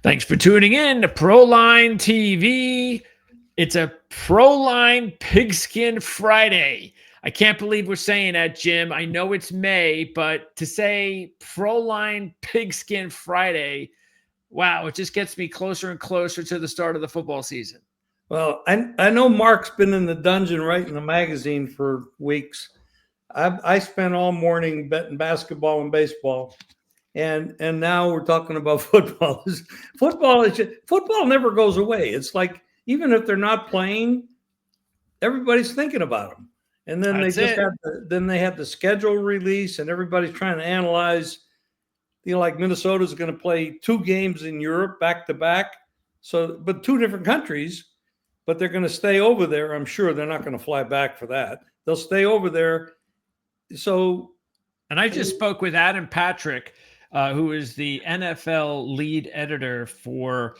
Thanks for tuning in to Proline TV. It's a Proline Pigskin Friday. I can't believe we're saying that, Jim. I know it's May, but to say Proline Pigskin Friday, wow, it just gets me closer and closer to the start of the football season. Well, I know Mark's been in the dungeon writing the magazine for weeks. I spent all morning betting basketball and baseball. And now we're talking about football. Football never goes away. It's like even if they're not playing, everybody's thinking about them. And then they had the schedule release, and everybody's trying to analyze. Like Minnesota's going to play 2 games in Europe back to back. So, but 2 different countries, but they're going to stay over there. I'm sure they're not going to fly back for that. They'll stay over there. So, and I just spoke with Adam Patrick, who is the NFL lead editor for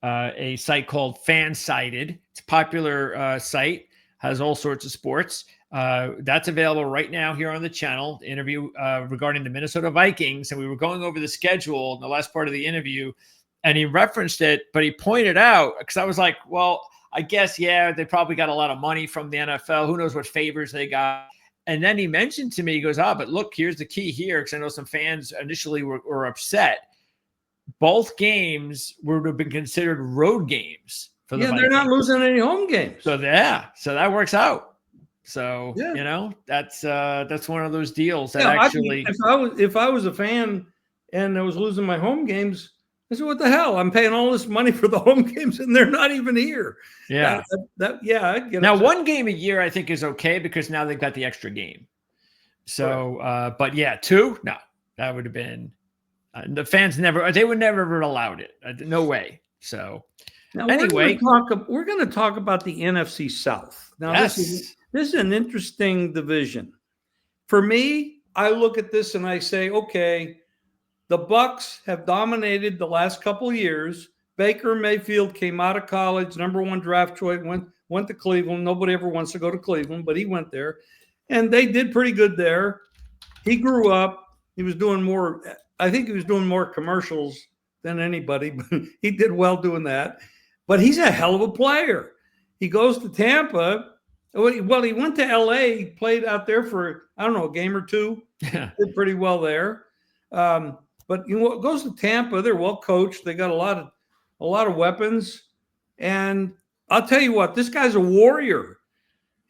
a site called Fansided. It's a popular site, has all sorts of sports. That's available right now here on the channel. The interview regarding the Minnesota Vikings. And we were going over the schedule in the last part of the interview, and he referenced it, but he pointed out, because I was like, well, I guess, yeah, they probably got a lot of money from the NFL. Who knows what favors they got? And then he mentioned to me, he goes, but look, here's the key here, because I know some fans initially were upset. Both games would have been considered road games for the Vikings. They're not losing any home games. So that works out. So, that's one of those deals that actually. If I was a fan and I was losing my home games, I said, what the hell? I'm paying all this money for the home games and they're not even here. Yeah. I get now, it. 1 game a year, I think, is okay because now they've got the extra game. So, but yeah, 2, no, that would have been the fans they would never have allowed it. No way. So, now, anyway, we're going to talk about the NFC South. Now, yes. This is an interesting division. For me, I look at this and I say, okay, the Bucs have dominated the last couple of years. Baker Mayfield came out of college, #1 draft choice, went to Cleveland. Nobody ever wants to go to Cleveland, but he went there. And they did pretty good there. He grew up. He was doing more, I think he was doing more commercials than anybody, but he did well doing that. But he's a hell of a player. He goes to Tampa. Well, he went to L.A., played out there for, I don't know, a game or 2. Yeah. Did pretty well there. But goes to Tampa. They're well coached. They got a lot of weapons. And I'll tell you what, this guy's a warrior.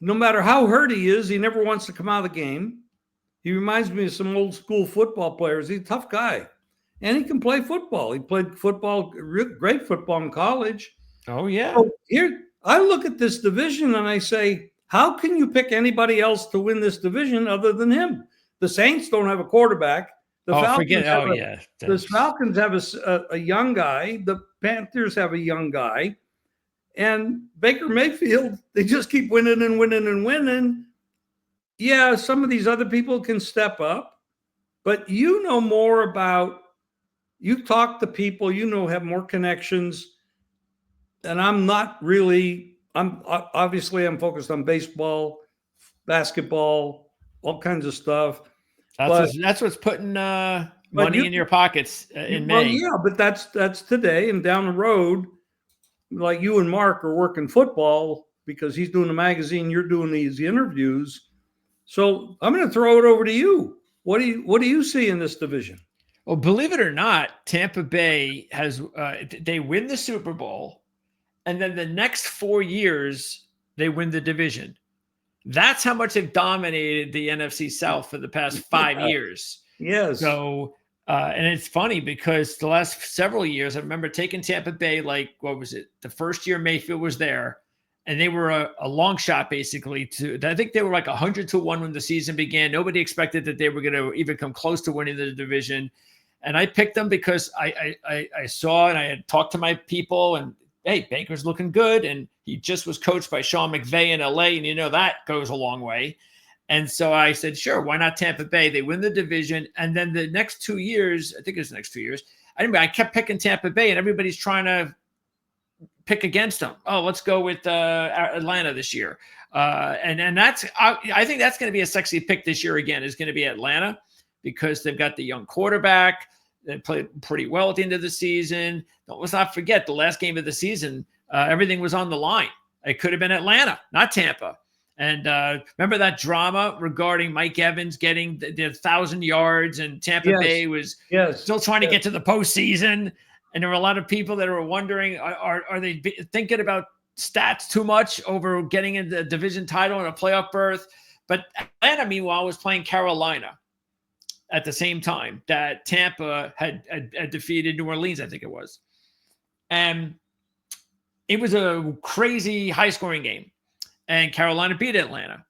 No matter how hurt he is, he never wants to come out of the game. He reminds me of some old school football players. He's a tough guy. And he can play football. He played football, great football in college. Oh, yeah. So here, I look at this division and I say, how can you pick anybody else to win this division other than him? The Saints don't have a quarterback. The Falcons have a young guy. The Panthers have a young guy. And Baker Mayfield, they just keep winning and winning and winning. Yeah, some of these other people can step up. But you know more about, you talk to people, have more connections. And I'm not really, I'm focused on baseball, basketball, all kinds of stuff. That's what's putting money in your pockets in May. Well, yeah, but that's today. And down the road, like you and Mark are working football because he's doing the magazine, you're doing these interviews. So I'm going to throw it over to you. What do you see in this division? Well, believe it or not, Tampa Bay has they win the Super Bowl, and then the next 4 years they win the division. That's how much they've dominated the NFC South for the past 5 years. Yes. So, and it's funny because the last several years, I remember taking Tampa Bay, what was it? The first year Mayfield was there, and they were a long shot basically I think they were like 100-1 when the season began. Nobody expected that they were going to even come close to winning the division. And I picked them because I saw and I had talked to my people and, hey, Baker's looking good. And he just was coached by Sean McVay in LA. And that goes a long way. And so I said, sure, why not Tampa Bay? They win the division. And then the next 2 years, I think it was the next 2 years, anyway, I kept picking Tampa Bay and everybody's trying to pick against them. Oh, let's go with Atlanta this year. And that's, I think that's going to be a sexy pick this year again, is going to be Atlanta because they've got the young quarterback. They played pretty well at the end of the season. Let's not forget the last game of the season. Everything was on the line. It could have been Atlanta, not Tampa. And remember that drama regarding Mike Evans getting the 1,000 yards, and Tampa Bay was still trying to get to the postseason. And there were a lot of people that were wondering, are they thinking about stats too much over getting into the division title and a playoff berth? But Atlanta, meanwhile, was playing Carolina at the same time that Tampa had defeated New Orleans, I think it was. And it was a crazy high-scoring game. And Carolina beat Atlanta.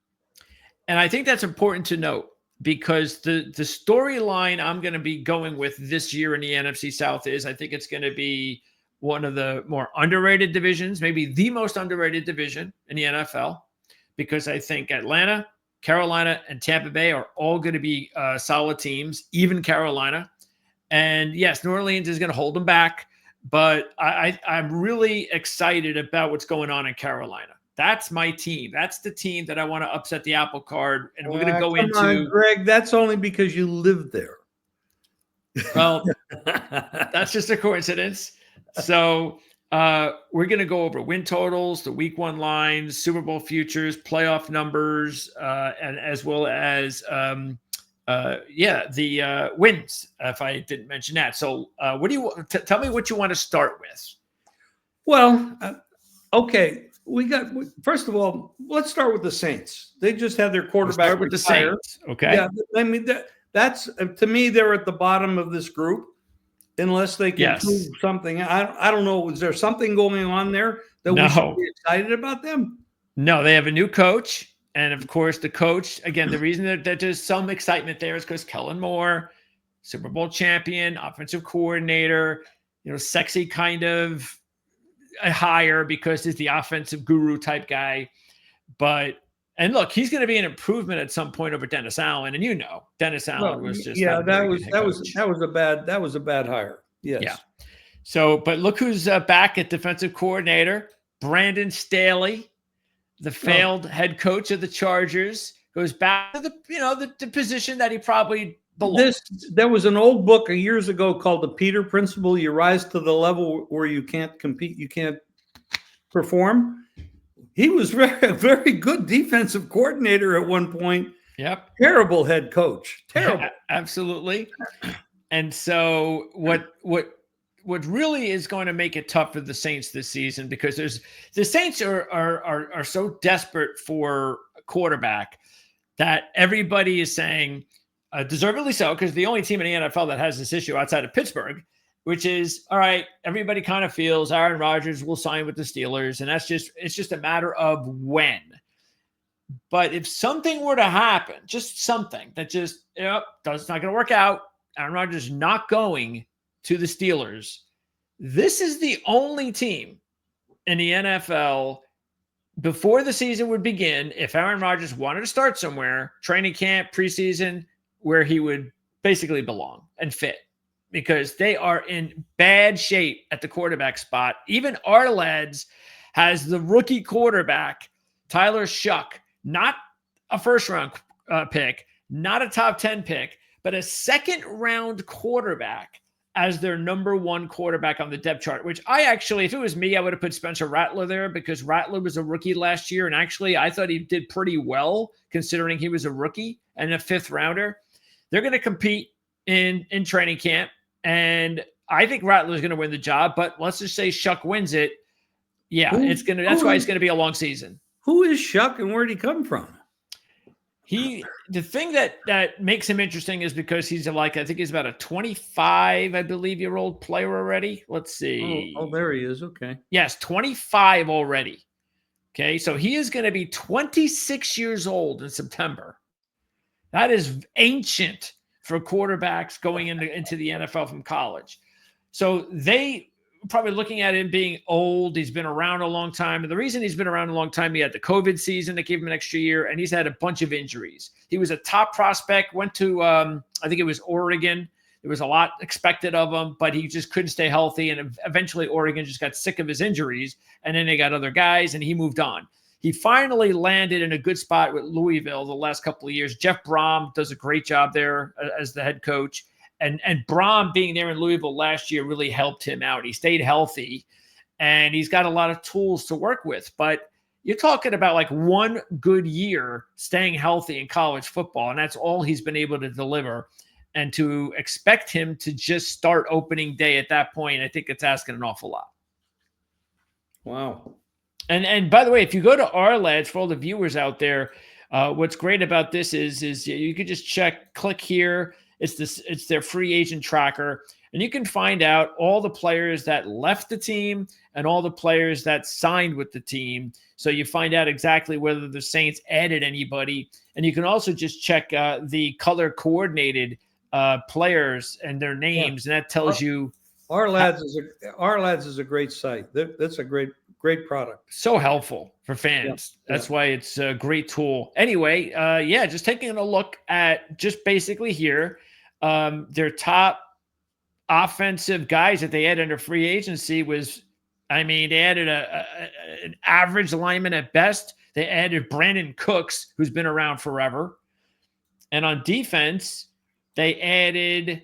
And I think that's important to note because the storyline I'm going to be going with this year in the NFC South is I think it's going to be one of the more underrated divisions, maybe the most underrated division in the NFL, because I think Atlanta, Carolina, and Tampa Bay are all going to be solid teams, even Carolina. And yes, New Orleans is going to hold them back, but I'm really excited about what's going on in Carolina. That's my team. That's the team that I want to upset the apple cart. And we're going to go into. On, Greg, that's only because you live there. Well, that's just a coincidence. So we're going to go over win totals, the week 1 lines, Super Bowl futures, playoff numbers, and as well as the wins. If I didn't mention that, so what do you tell me? What you want to start with? Well, okay. First of all, let's start with the Saints. They just had their quarterback with the Saints. Okay. Yeah. I mean, that's to me, they're at the bottom of this group unless they can prove something. I don't know. Is there something going on there that we should be excited about them? No, they have a new coach. And of course, the coach, again, the reason that there's some excitement there is because Kellen Moore, Super Bowl champion, offensive coordinator, sexy kind of a hire because he's the offensive guru type guy. And look, he's going to be an improvement at some point over Dennis Allen. And Dennis Allen was just that was a bad hire. Yes. Yeah. So, but look who's back at defensive coordinator, Brandon Staley, the failed head coach of the Chargers, goes back to the position that he probably belongs. There was an old book years ago called The Peter Principle. You rise to the level where you can't compete, you can't perform. He was very, very good defensive coordinator at one point. Yep. Terrible head coach. Terrible. Yeah, absolutely. And so what really is going to make it tough for the Saints this season, because the Saints are so desperate for a quarterback that everybody is saying, deservedly so, because the only team in the NFL that has this issue outside of Pittsburgh, which is, all right, everybody kind of feels Aaron Rodgers will sign with the Steelers, and it's just a matter of when. But if something were to happen, just something that it's not going to work out, Aaron Rodgers is not going to the Steelers, this is the only team in the NFL before the season would begin, if Aaron Rodgers wanted to start somewhere, training camp, preseason, where he would basically belong and fit, because they are in bad shape at the quarterback spot. Even our lads has the rookie quarterback, Tyler Shuck, not a first-round pick, not a top 10 pick, but a second-round quarterback as their number 1 quarterback on the depth chart, which I actually, if it was me, I would have put Spencer Rattler there, because Rattler was a rookie last year. And actually, I thought he did pretty well considering he was a rookie and a 5th rounder. They're going to compete in training camp. And I think Rattler's going to win the job, but let's just say Shuck wins it. Yeah, that's why it's going to be a long season. Who is Shuck and where did he come from? The thing that makes him interesting is because he's I think he's about a 25, I believe, year old player already. Let's see. Oh, there he is. Okay. Yes, 25 already. Okay, so he is going to be 26 years old in September. That is ancient for quarterbacks going into the NFL from college. So they probably looking at him being old. He's been around a long time. And the reason he's been around a long time, he had the COVID season that gave him an extra year, and he's had a bunch of injuries. He was a top prospect, went to, I think it was Oregon. There was a lot expected of him, but he just couldn't stay healthy. And eventually Oregon just got sick of his injuries. And then they got other guys, and he moved on. He finally landed in a good spot with Louisville the last couple of years. Jeff Brom does a great job there as the head coach. and Braun being there in Louisville last year really helped him out. He stayed healthy, and he's got a lot of tools to work with. But you're talking about like one good year staying healthy in college football, and that's all he's been able to deliver. And to expect him to just start opening day at that point, I think it's asking an awful lot. Wow. And by the way, if you go to our lads, for all the viewers out there, what's great about this is you could just click here. It's their free agent tracker, and you can find out all the players that left the team and all the players that signed with the team. So you find out exactly whether the Saints added anybody, and you can also just check the color coordinated players and their names, and that tells you. Our lads is a great site. That's a great product. So helpful for fans. Yeah. That's why it's a great tool. Anyway, just taking a look at just basically here, their top offensive guys that they had under free agency was, they added an average lineman at best. They added Brandon Cooks, who's been around forever. And on defense, they added,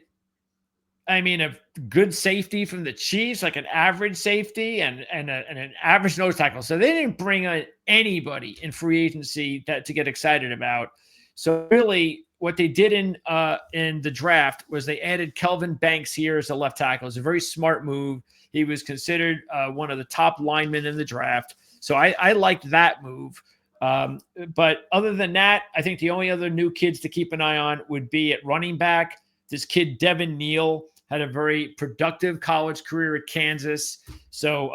a good safety from the Chiefs, like an average safety and an average nose tackle. So they didn't bring on anybody in free agency to get excited about. So really what they did in the draft was they added Kelvin Banks here as a left tackle. It's a very smart move. He was considered one of the top linemen in the draft. So I liked that move. But other than that, I think the only other new kids to keep an eye on would be at running back. This kid, Devin Neal, had a very productive college career at Kansas. So,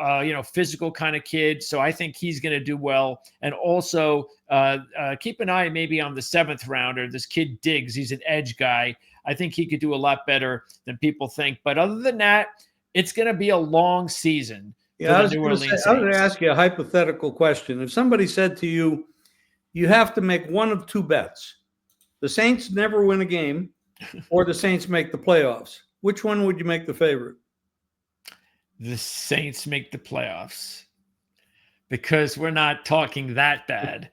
physical kind of kid. So I think he's going to do well. And also keep an eye maybe on the 7th rounder, this kid Diggs. He's an edge guy. I think he could do a lot better than people think. But other than that, it's going to be a long season. Yeah, I was going to ask you a hypothetical question. If somebody said to you, you have to make one of two bets. The Saints never win a game or the Saints make the playoffs. Which one would you make the favorite? The Saints make the playoffs because we're not talking that bad.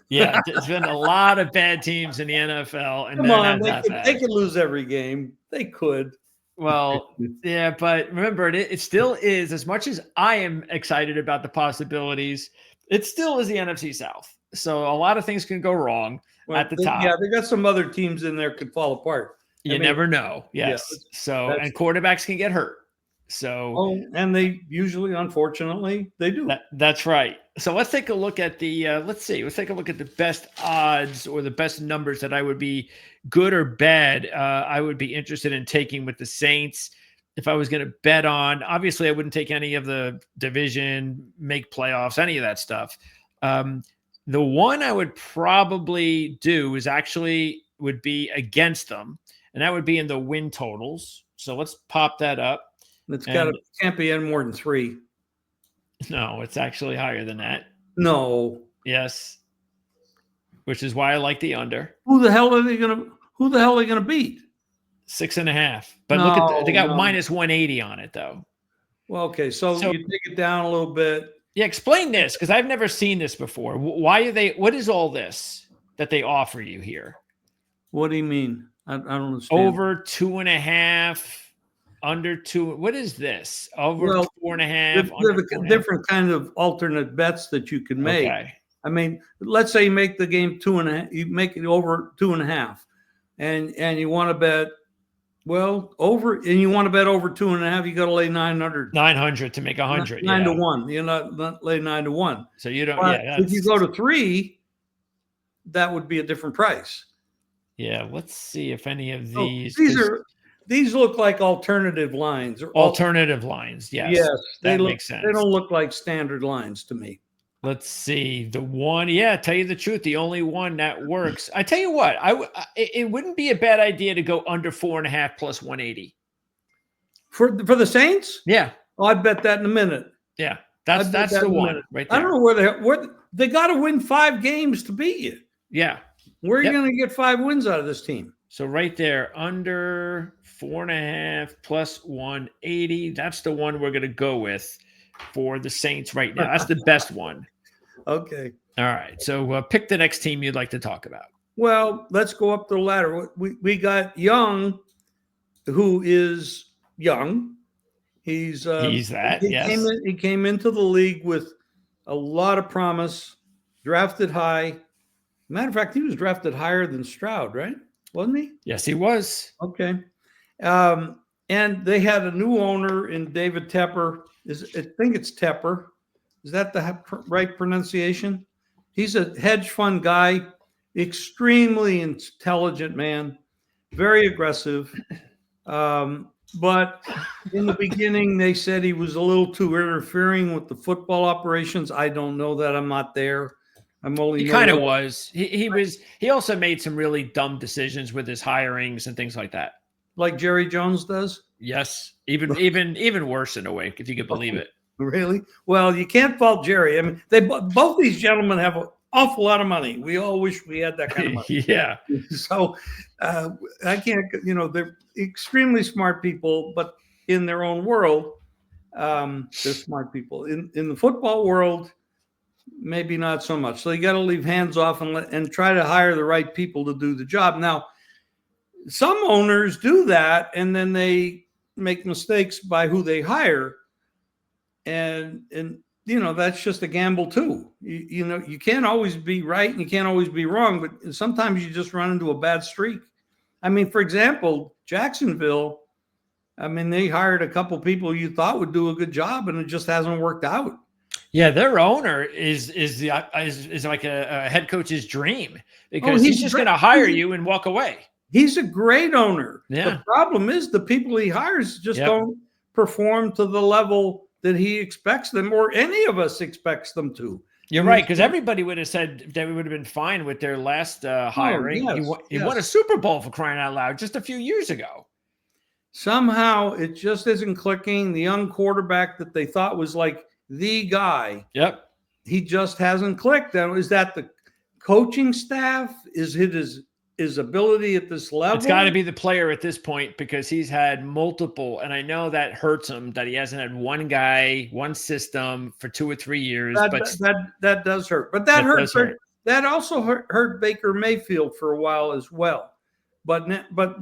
Yeah, there's been a lot of bad teams in the NFL. And come on, they could lose every game. They could. Well, yeah, but remember, it still is, as much as I am excited about the possibilities, it still is the NFC South. So a lot of things can go wrong at the top. Yeah, they got some other teams in there could fall apart. You never know. Yes. Yeah, so, and quarterbacks can get hurt. So, and they usually, unfortunately, they do. That's right. So let's take a look at let's take a look at the best odds or the best numbers that I would be good or bad. I would be interested in taking with the Saints. If I was going to bet on, obviously I wouldn't take any of the division, make playoffs, any of that stuff. The one I would probably do would be against them. And that would be in the win totals. So let's pop that up. Can't be any more than 3. No, it's actually higher than that. No. Yes. Which is why I like the under. Who the hell are they gonna beat? 6.5. But they got minus 180 on it though. Well, okay. So you take it down a little bit. Yeah, explain this because I've never seen this before. What is all this that they offer you here? What do you mean? I don't understand. Over 2.5, under 2. What is this? Over 4.5. There's different kind of alternate bets that you can make. Okay. Let's say you make the game 2.5. You make it over 2.5, and you want to bet over, and you want to bet over 2.5. You got to lay 900. 900 to make 100. 9 to 1. You're not lay 9 to 1. So you don't. But if you go to 3, that would be a different price. Yeah, let's see if any of these. These look like alternative lines. Alternative lines, yes. Yes, that makes sense. They don't look like standard lines to me. Let's see. The one, tell you the truth, the only one that works. I tell you what, it wouldn't be a bad idea to go under 4.5 plus 180. For the Saints? Yeah. Oh, I'd bet that in a minute. Yeah, that's the one right there. I don't know where they got to win 5 games to beat you. Yeah. Where are you going to get 5 wins out of this team? So right there, under 4.5 plus 180. That's the one we're going to go with for the Saints right now. That's the best one. Okay. All right. So pick the next team you'd like to talk about. Well, let's go up the ladder. We got Young who is young. He's that. Yes. He came into the league with a lot of promise, drafted high. Matter of fact, he was drafted higher than Stroud, right? Wasn't he? Yes, he was. Okay. And they had a new owner in David Tepper. I think it's Tepper. Is that the right pronunciation? He's a hedge fund guy, extremely intelligent man, very aggressive. But in the beginning, they said he was a little too interfering with the football operations. I don't know that. I'm not there. He kind of was. He was. He also made some really dumb decisions with his hirings and things like that. Like Jerry Jones does? Yes. Even worse in a way, if you could believe it. Really? Well, you can't fault Jerry. I mean, both these gentlemen have an awful lot of money. We all wish we had that kind of money. Yeah. So I can't, they're extremely smart people, but in their own world, they're smart people. In the football world, maybe not so much. So you got to leave hands off and try to hire the right people to do the job. Now, some owners do that, and then they make mistakes by who they hire. And that's just a gamble too. You can't always be right and you can't always be wrong, but sometimes you just run into a bad streak. I mean, for example, Jacksonville, they hired a couple people you thought would do a good job, and it just hasn't worked out. Yeah, their owner is like a head coach's dream, because he's just going to hire you and walk away. He's a great owner. Yeah. The problem is the people he hires just don't perform to the level that he expects them, or any of us expects them to. You're right, because everybody would have said that we would have been fine with their last hiring. He won a Super Bowl, for crying out loud, just a few years ago. Somehow it just isn't clicking. The young quarterback that they thought was like the guy. Yep. He just hasn't clicked. And is that the coaching staff? Is it his ability at this level? It's got to be the player at this point, because he's had multiple, and I know that hurts him that he hasn't had one guy, one system for 2 or 3 years. That does hurt. But that also hurt Baker Mayfield for a while as well. But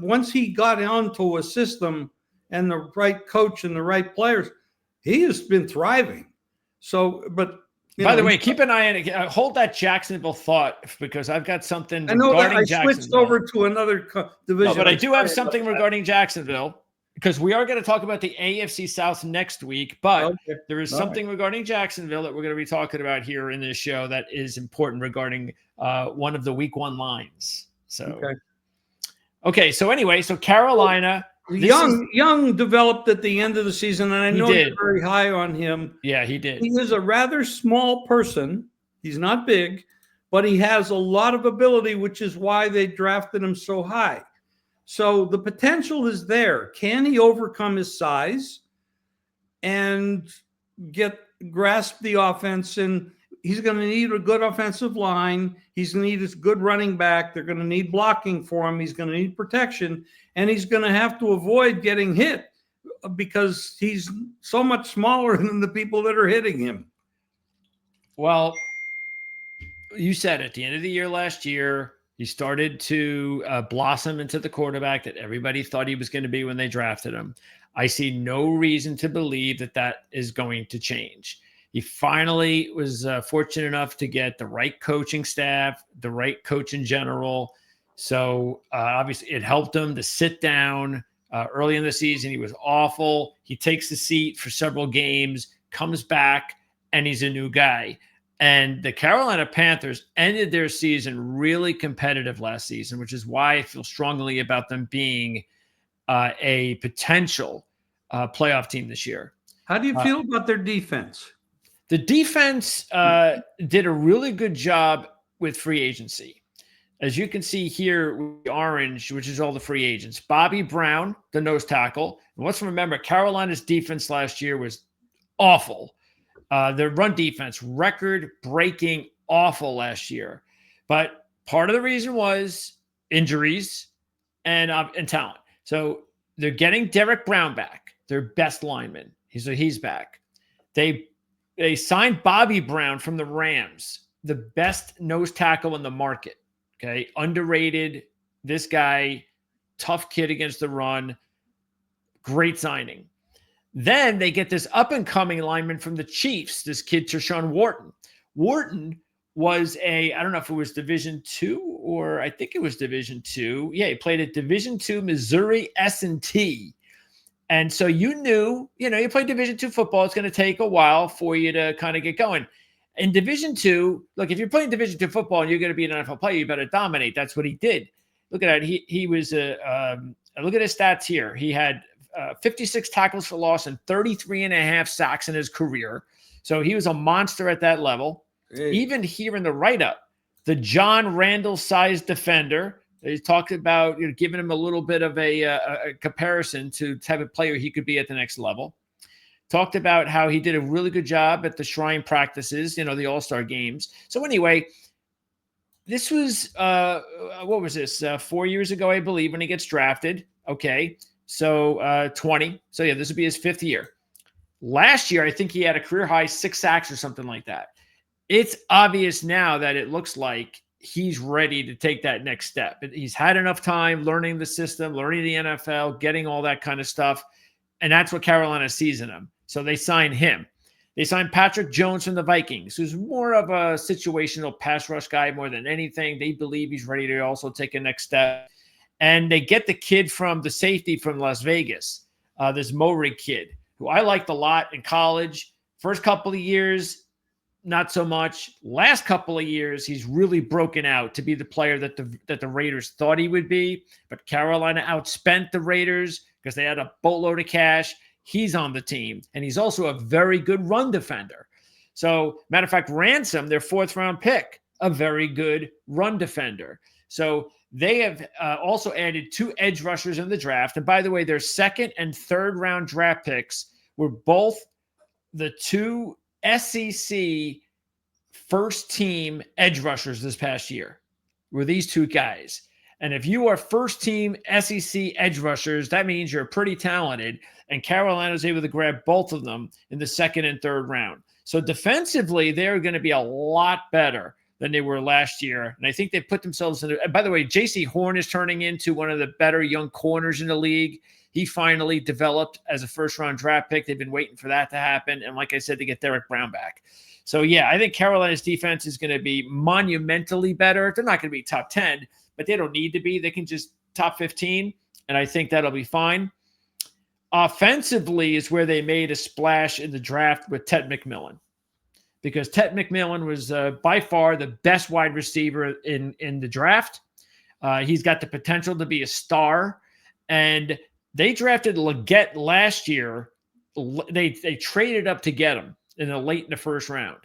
once he got onto a system and the right coach and the right players, he has been thriving. So, but by the way, keep an eye on it. Hold that Jacksonville thought, because I've got something. I know that I switched over to another division. No, but I do have something regarding Jacksonville, because we are going to talk about the AFC South next week. But there is something regarding Jacksonville that we're going to be talking about here in this show that is important regarding one of the Week 1 lines. So, okay. So anyway, Carolina. Young developed at the end of the season, and I know you're very high on him. Yeah, he did. He is a rather small person. He's not big, but he has a lot of ability, which is why they drafted him so high. So the potential is there. Can he overcome his size and grasp the offense? And he's going to need a good offensive line. He's going to need a good running back. They're going to need blocking for him. He's going to need protection. And he's going to have to avoid getting hit, because he's so much smaller than the people that are hitting him. Well, you said at the end of the year last year, he started to blossom into the quarterback that everybody thought he was going to be when they drafted him. I see no reason to believe that is going to change. He finally was fortunate enough to get the right coaching staff, the right coach in general. So obviously it helped him to sit down early in the season. He was awful. He takes the seat for several games, comes back, and he's a new guy. And the Carolina Panthers ended their season really competitive last season, which is why I feel strongly about them being a potential playoff team this year. How do you feel about their defense? The defense did a really good job with free agency. As you can see here, with the orange, which is all the free agents. Bobby Brown, the nose tackle. And let's remember, Carolina's defense last year was awful. Their run defense, record-breaking awful last year. But part of the reason was injuries and talent. So they're getting Derek Brown back, their best lineman. He's back. They signed Bobby Brown from the Rams, the best nose tackle in the market. Okay, underrated. This guy, tough kid against the run. Great signing. Then they get this up-and-coming lineman from the Chiefs, this kid, Tershawn Wharton. Wharton was I don't know if it was Division II or I think it was Division II. Yeah, he played at Division II, Missouri S&T. And so you play Division II football, it's going to take a while for you to kind of get going. In Division II, look, if you're playing Division II football and you're going to be an NFL player, you better dominate. That's what he did. Look at that. He was look at his stats here. He had 56 tackles for loss and 33 and a half sacks in his career. So he was a monster at that level. Hey. Even here in the write-up, the John Randall-sized defender, they talked about giving him a little bit of a comparison to the type of player he could be at the next level. Talked about how he did a really good job at the Shrine practices, the All-Star games. So anyway, this was, what was this? 4 years ago, I believe, when he gets drafted. Okay. So 20. So yeah, this would be his 5th year. Last year, I think he had a career high 6 sacks or something like that. It's obvious now that it looks like he's ready to take that next step. He's had enough time learning the system, learning the NFL, getting all that kind of stuff. And that's what Carolina sees in him. So they sign him. They signed Patrick Jones from the Vikings, who's more of a situational pass rush guy more than anything. They believe he's ready to also take a next step. And they get the kid from the safety from Las Vegas, this Mowry kid, who I liked a lot in college. First couple of years, not so much. Last couple of years, he's really broken out to be the player that the Raiders thought he would be. But Carolina outspent the Raiders because they had a boatload of cash. He's on the team, and he's also a very good run defender. So, matter of fact, Ransom, their 4th-round pick, a very good run defender. So they have also added 2 edge rushers in the draft. And by the way, their 2nd and 3rd round draft picks were both the 2 SEC first-team edge rushers this past year, were these 2 guys. And if you are first-team SEC edge rushers, that means you're pretty talented. And Carolina was able to grab both of them in the 2nd and 3rd round. So defensively, they're going to be a lot better than they were last year. And I think they put themselves in by the way, J.C. Horn is turning into one of the better young corners in the league. He finally developed as a 1st-round draft pick. They've been waiting for that to happen. And like I said, to get Derek Brown back. So, yeah, I think Carolina's defense is going to be monumentally better. They're not going to be top 10, but they don't need to be. They can just top 15, and I think that'll be fine. Offensively is where they made a splash in the draft with Ted McMillan, because Ted McMillan was by far the best wide receiver in the draft. He's got the potential to be a star, and they drafted Leggett last year. They traded up to get him in the 1st round,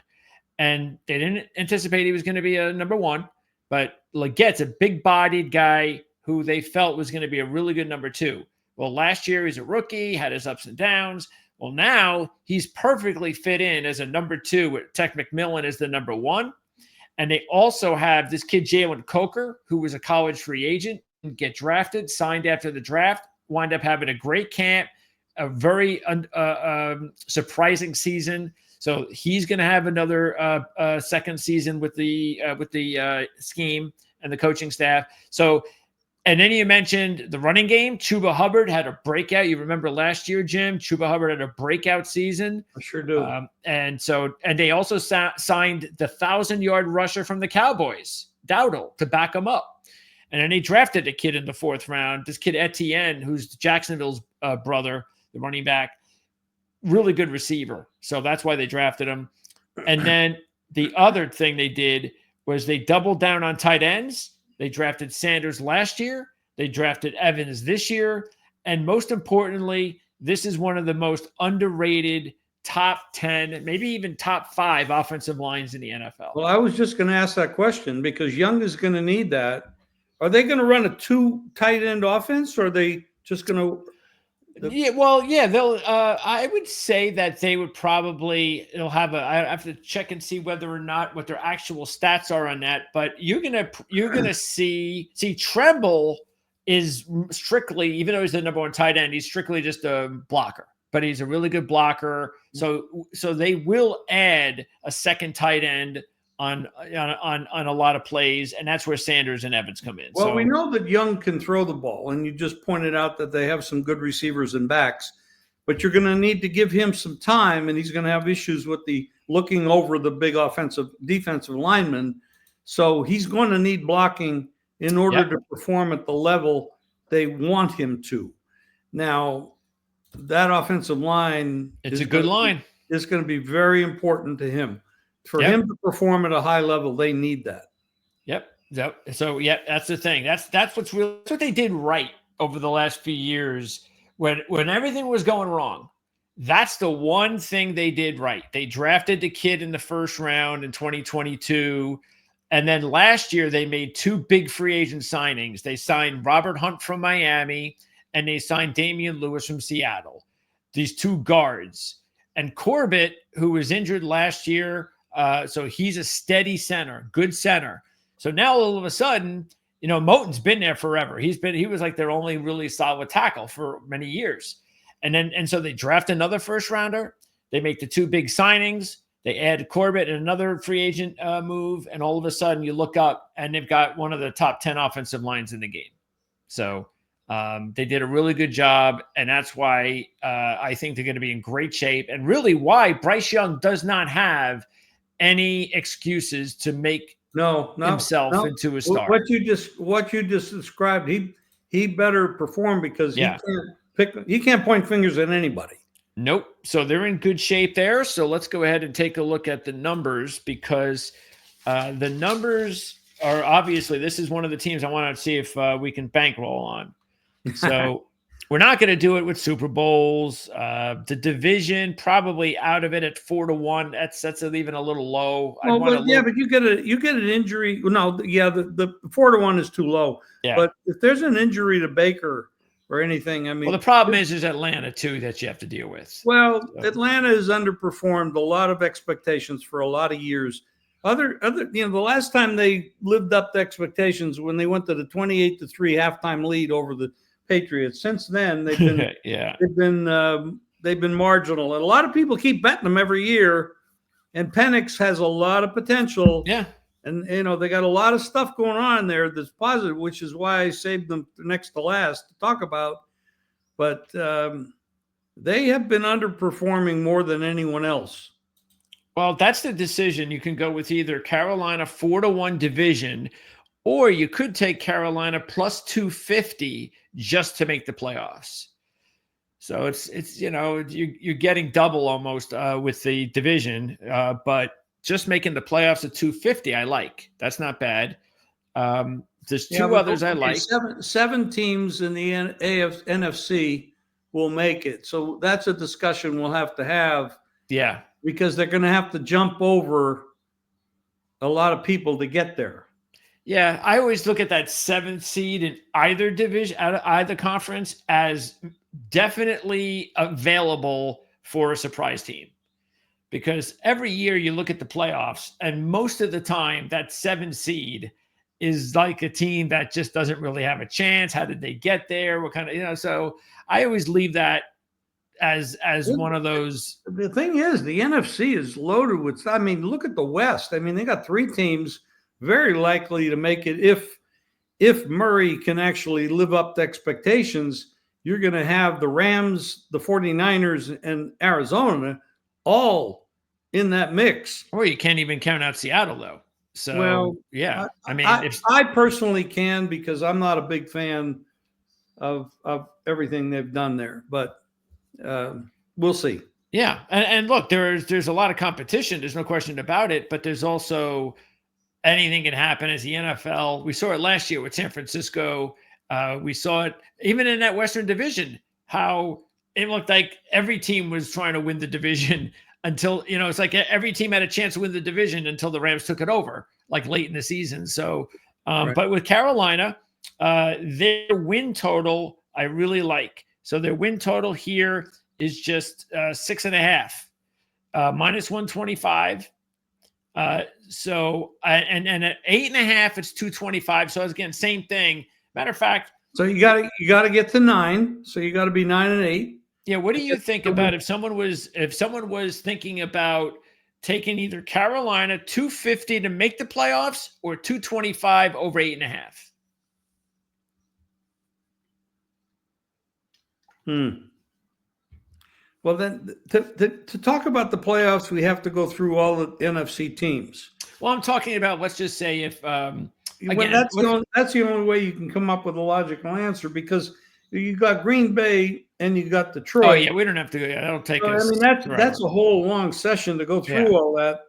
and they didn't anticipate he was going to be a number 1, but Leggett's a big-bodied guy who they felt was going to be a really good number 2. Well, last year he's a rookie, had his ups and downs. Well, now he's perfectly fit in as a number 2 with Tech McMillan as the number 1. And they also have this kid, Jalen Coker, who was a college free agent, and get drafted, signed after the draft, wind up having a great camp, a very surprising season. So he's going to have another second season with the scheme and the coaching staff. So, and then you mentioned the running game. Chuba Hubbard had a breakout. You remember last year, Jim? Chuba Hubbard had a breakout season. I sure do. And they also signed the 1,000-yard rusher from the Cowboys, Dowdle, to back him up. And then they drafted a kid in the 4th round, this kid Etienne, who's Jacksonville's brother, the running back, really good receiver. So that's why they drafted him. And then the other thing they did was they doubled down on tight ends. They drafted Sanders last year. They drafted Evans this year. And most importantly, this is one of the most underrated top 10, maybe even top 5 offensive lines in the NFL. Well, I was just going to ask that question because Young is going to need that. Are they going to run a 2 tight end offense, or are they just going to? They'll. I would say that they would probably. They'll have a. I have to check and see whether or not what their actual stats are on that. But you're gonna see Tremble is strictly, even though he's the number 1 tight end, he's strictly just a blocker. But he's a really good blocker. So they will add a second tight end on a lot of plays, and that's where Sanders and Evans come in. Well, we know that Young can throw the ball, and you just pointed out that they have some good receivers and backs, but you're going to need to give him some time, and he's going to have issues with the looking over the big defensive lineman. So he's going to need blocking in order to perform at the level they want him to. Now, that offensive line is a good line. It's going to be very important to him. For him to perform at a high level, they need that. Yep. So that's the thing. That's what they did right over the last few years when everything was going wrong. That's the one thing they did right. They drafted the kid in the first round in 2022. And then last year they made two big free agent signings. They signed Robert Hunt from Miami and they signed Damian Lewis from Seattle. These two guards. And Corbett, who was injured last year, so he's a steady center, good center. So now all of a sudden, Moton's been there forever. He was like their only really solid tackle for many years. And so they draft another first rounder. They make the two big signings. They add Corbett and another free agent move. And all of a sudden you look up and they've got one of the top 10 offensive lines in the game. So they did a really good job. And that's why I think they're going to be in great shape, and really why Bryce Young does not have any excuses to make himself into a star. What you just described, he better perform, because he can't point fingers at anybody. Nope. So they're in good shape there. So let's go ahead and take a look at the numbers, because the numbers are obviously, this is one of the teams I want to see if we can bankroll on. So we're not going to do it with Super Bowls. The division probably out of it at 4-1. That's even a little low. But you get an injury. No, the 4-1 is too low. Yeah. But if there's an injury to Baker or anything, the problem is Atlanta too that you have to deal with. Well, so Atlanta has underperformed a lot of expectations for a lot of years. The last time they lived up to expectations when they went to the 28-3 halftime lead over the Patriots. Since then, they've been they've been marginal, and a lot of people keep betting them every year. And Penix has a lot of potential. Yeah, and they got a lot of stuff going on there that's positive, which is why I saved them next to last to talk about. But they have been underperforming more than anyone else. Well, that's the decision. You can go with either Carolina 4-1 division, or you could take Carolina plus 250 just to make the playoffs. So it's you're getting double almost with the division, but just making the playoffs at 250, I like. That's not bad. There's two others I like. Seven teams in the NFC will make it. So that's a discussion we'll have to have. Yeah. Because they're going to have to jump over a lot of people to get there. Yeah, I always look at that 7th seed in either division, either conference, as definitely available for a surprise team. Because every year you look at the playoffs, and most of the time that 7 seed is like a team that just doesn't really have a chance. How did they get there? What kind of, so I always leave that as one of those. The thing is, the NFC is loaded with, look at the West. They got 3 teams very likely to make it. If Murray can actually live up to expectations, you're going to have the Rams, the 49ers, and Arizona all in that mix. Or you can't even count out Seattle, though. So, I personally can, because I'm not a big fan of everything they've done there, but we'll see. Yeah. And look, there's a lot of competition. There's no question about it, but there's also anything can happen as the NFL. We saw it last year with San Francisco. We saw it even in that Western division, how it looked like every team was trying to win the division until, it's like every team had a chance to win the division until the Rams took it over, like late in the season. So, right. But with Carolina, their win total, I really like. So their win total here is just 6.5, minus 125. So and at 8.5, it's 225. So again, same thing. Matter of fact, so you got to get to 9. So you got to be 9 and 8. Yeah. What do you think about if someone was thinking about taking either Carolina 250 to make the playoffs or 225 over 8.5. Well, then to talk about the playoffs, we have to go through all the NFC teams. Well, I'm talking about, let's just say if again, that's the only way you can come up with a logical answer, because you got Green Bay and you got Detroit. Oh yeah, we don't have to go. Yeah, that'll take us. I mean, that's a whole long session to go through all that.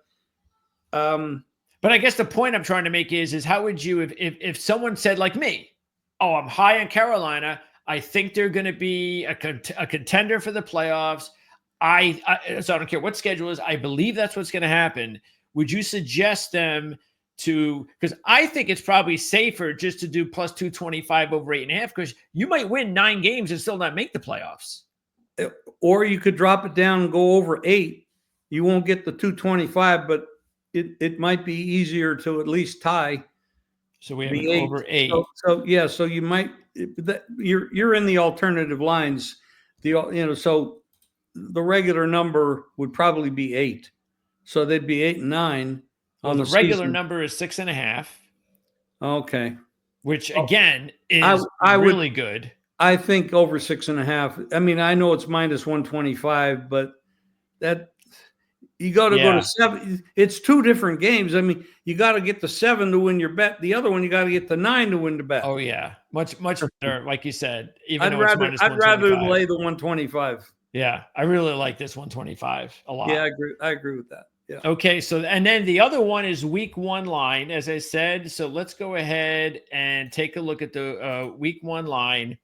But I guess the point I'm trying to make is how would you, if someone said like me, oh, I'm high on Carolina, I think they're going to be a contender for the playoffs. So I don't care what schedule is. I believe that's what's going to happen. Would you suggest them to, because I think it's probably safer just to do plus 225 over 8.5, because you might win 9 games and still not make the playoffs. Or you could drop it down and go over 8. You won't get the 225, but it might be easier to at least tie. So we have an over 8. So you might, you're in the alternative lines. So the regular number would probably be 8. So they'd be 8 and 9. On the regular number is 6.5. Okay. Which again is really good. I think over 6.5. I mean, I know it's minus 125, but that you got to go to 7. It's 2 different games. I mean, you got to get to 7 to win your bet. The other one, you got to get to 9 to win the bet. Oh yeah, much better. Like you said, I'd rather lay the 125. Yeah, I really like this 125 a lot. Yeah, I agree with that. Yeah. Okay, so and then the other one is week 1 line, as I said. So let's go ahead and take a look at the week 1 line.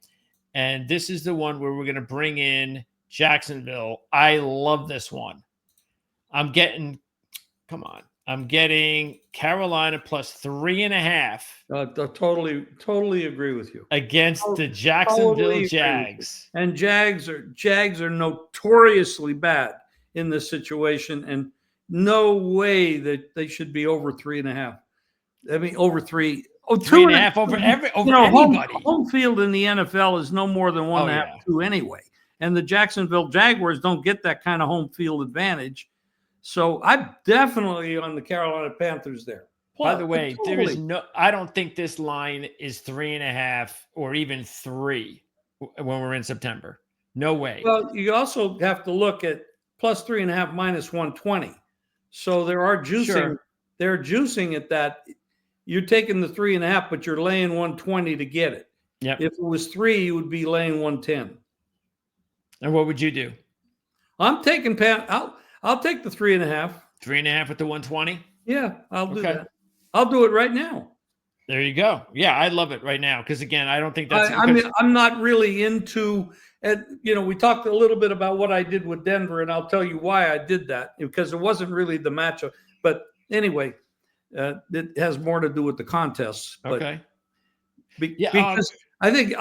And this is the one where we're going to bring in Jacksonville. I love this one. I'm getting Carolina plus 3.5. Totally agree with you. Against the Jacksonville Jags. And Jags are notoriously bad in this situation, and no way that they should be over 3.5. I mean, over 3. Oh, 3.5 over anybody. Home field in the NFL is no more than 1.5, 2 anyway. And the Jacksonville Jaguars don't get that kind of home field advantage. So I'm definitely on the Carolina Panthers there. By the way, I don't think this line is 3.5 or even 3 when we're in September. No way. Well, you also have to look at plus 3.5 minus 120. So there are juicing. Sure. They're juicing at that. You're taking the 3.5, but you're laying 120 to get it. Yep. If it was 3, you would be laying 110. And what would you do? I'm taking I'll take the 3.5. 3.5 with the 120? Yeah, I'll do that. I'll do it right now. There you go. Yeah, I love it right now because, again, I don't think that's. I mean, I'm not really into. We talked a little bit about what I did with Denver, and I'll tell you why I did that, because it wasn't really the matchup. But anyway, it has more to do with the contests. Okay. Because I think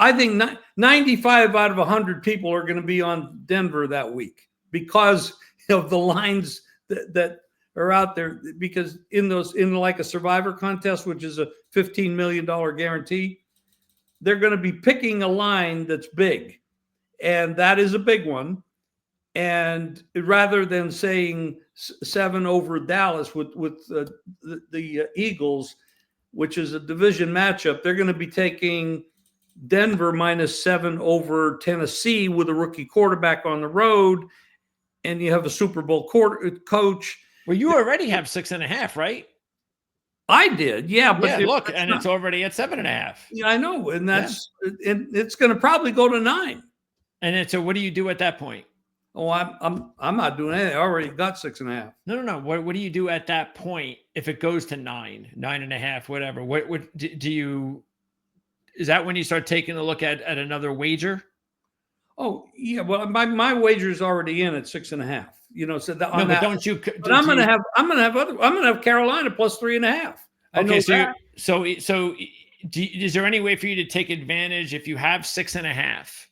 95 out of 100 people are going to be on Denver that week because of the lines that are out there. Because in like a survivor contest, which is a $15 million guarantee, they're going to be picking a line that's big, and that is a big one. And rather than saying 7 over Dallas with the Eagles, which is a division matchup, they're going to be taking Denver minus 7 over Tennessee with a rookie quarterback on the road, and you have a Super Bowl coach. Well, you already have 6.5, right? I did, yeah. But look, and it's already at 7.5. Yeah, I know, and it's going to probably go to 9. And so, what do you do at that point? Oh, I'm not doing anything. I already got 6.5. No. What do you do at that point if it goes to 9.5, whatever? What do you? Is that when you start taking a look at another wager? Oh yeah, well my wager is already in at 6.5. So that. No, but don't you? But I'm gonna have Carolina plus 3.5. Okay, so is there any way for you to take advantage if you have 6.5?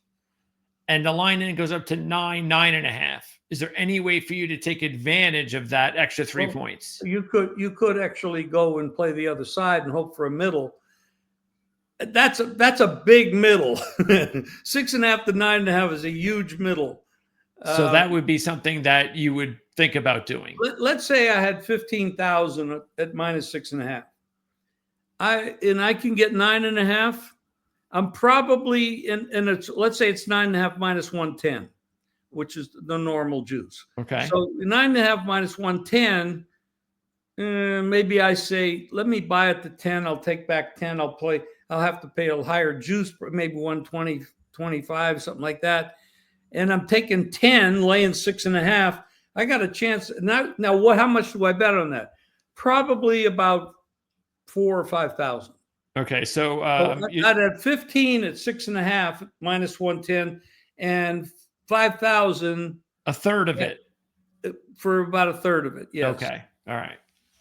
And the line then goes up to 9.5. Is there any way for you to take advantage of that extra 3 points? You could actually go and play the other side and hope for a middle. That's a big middle. 6.5 to 9.5 is a huge middle. So that would be something that you would think about doing? Let's say I had 15,000 at -6.5. I can get 9.5. I'm probably and it's let's say it's 9.5 minus 110, which is the normal juice. Okay. So 9.5 minus 110. Maybe I say, let me buy it to 10. I'll take back 10. I'll have to pay a higher juice, maybe 120, 25, something like that. And I'm taking 10, laying 6.5. I got a chance. Now what? How much do I bet on that? Probably about 4,000 or 5,000. Okay, so I'd have 15 at 6.5 minus 110, and 5,000. A third of it. For about a third of it. Yes. Okay. All right.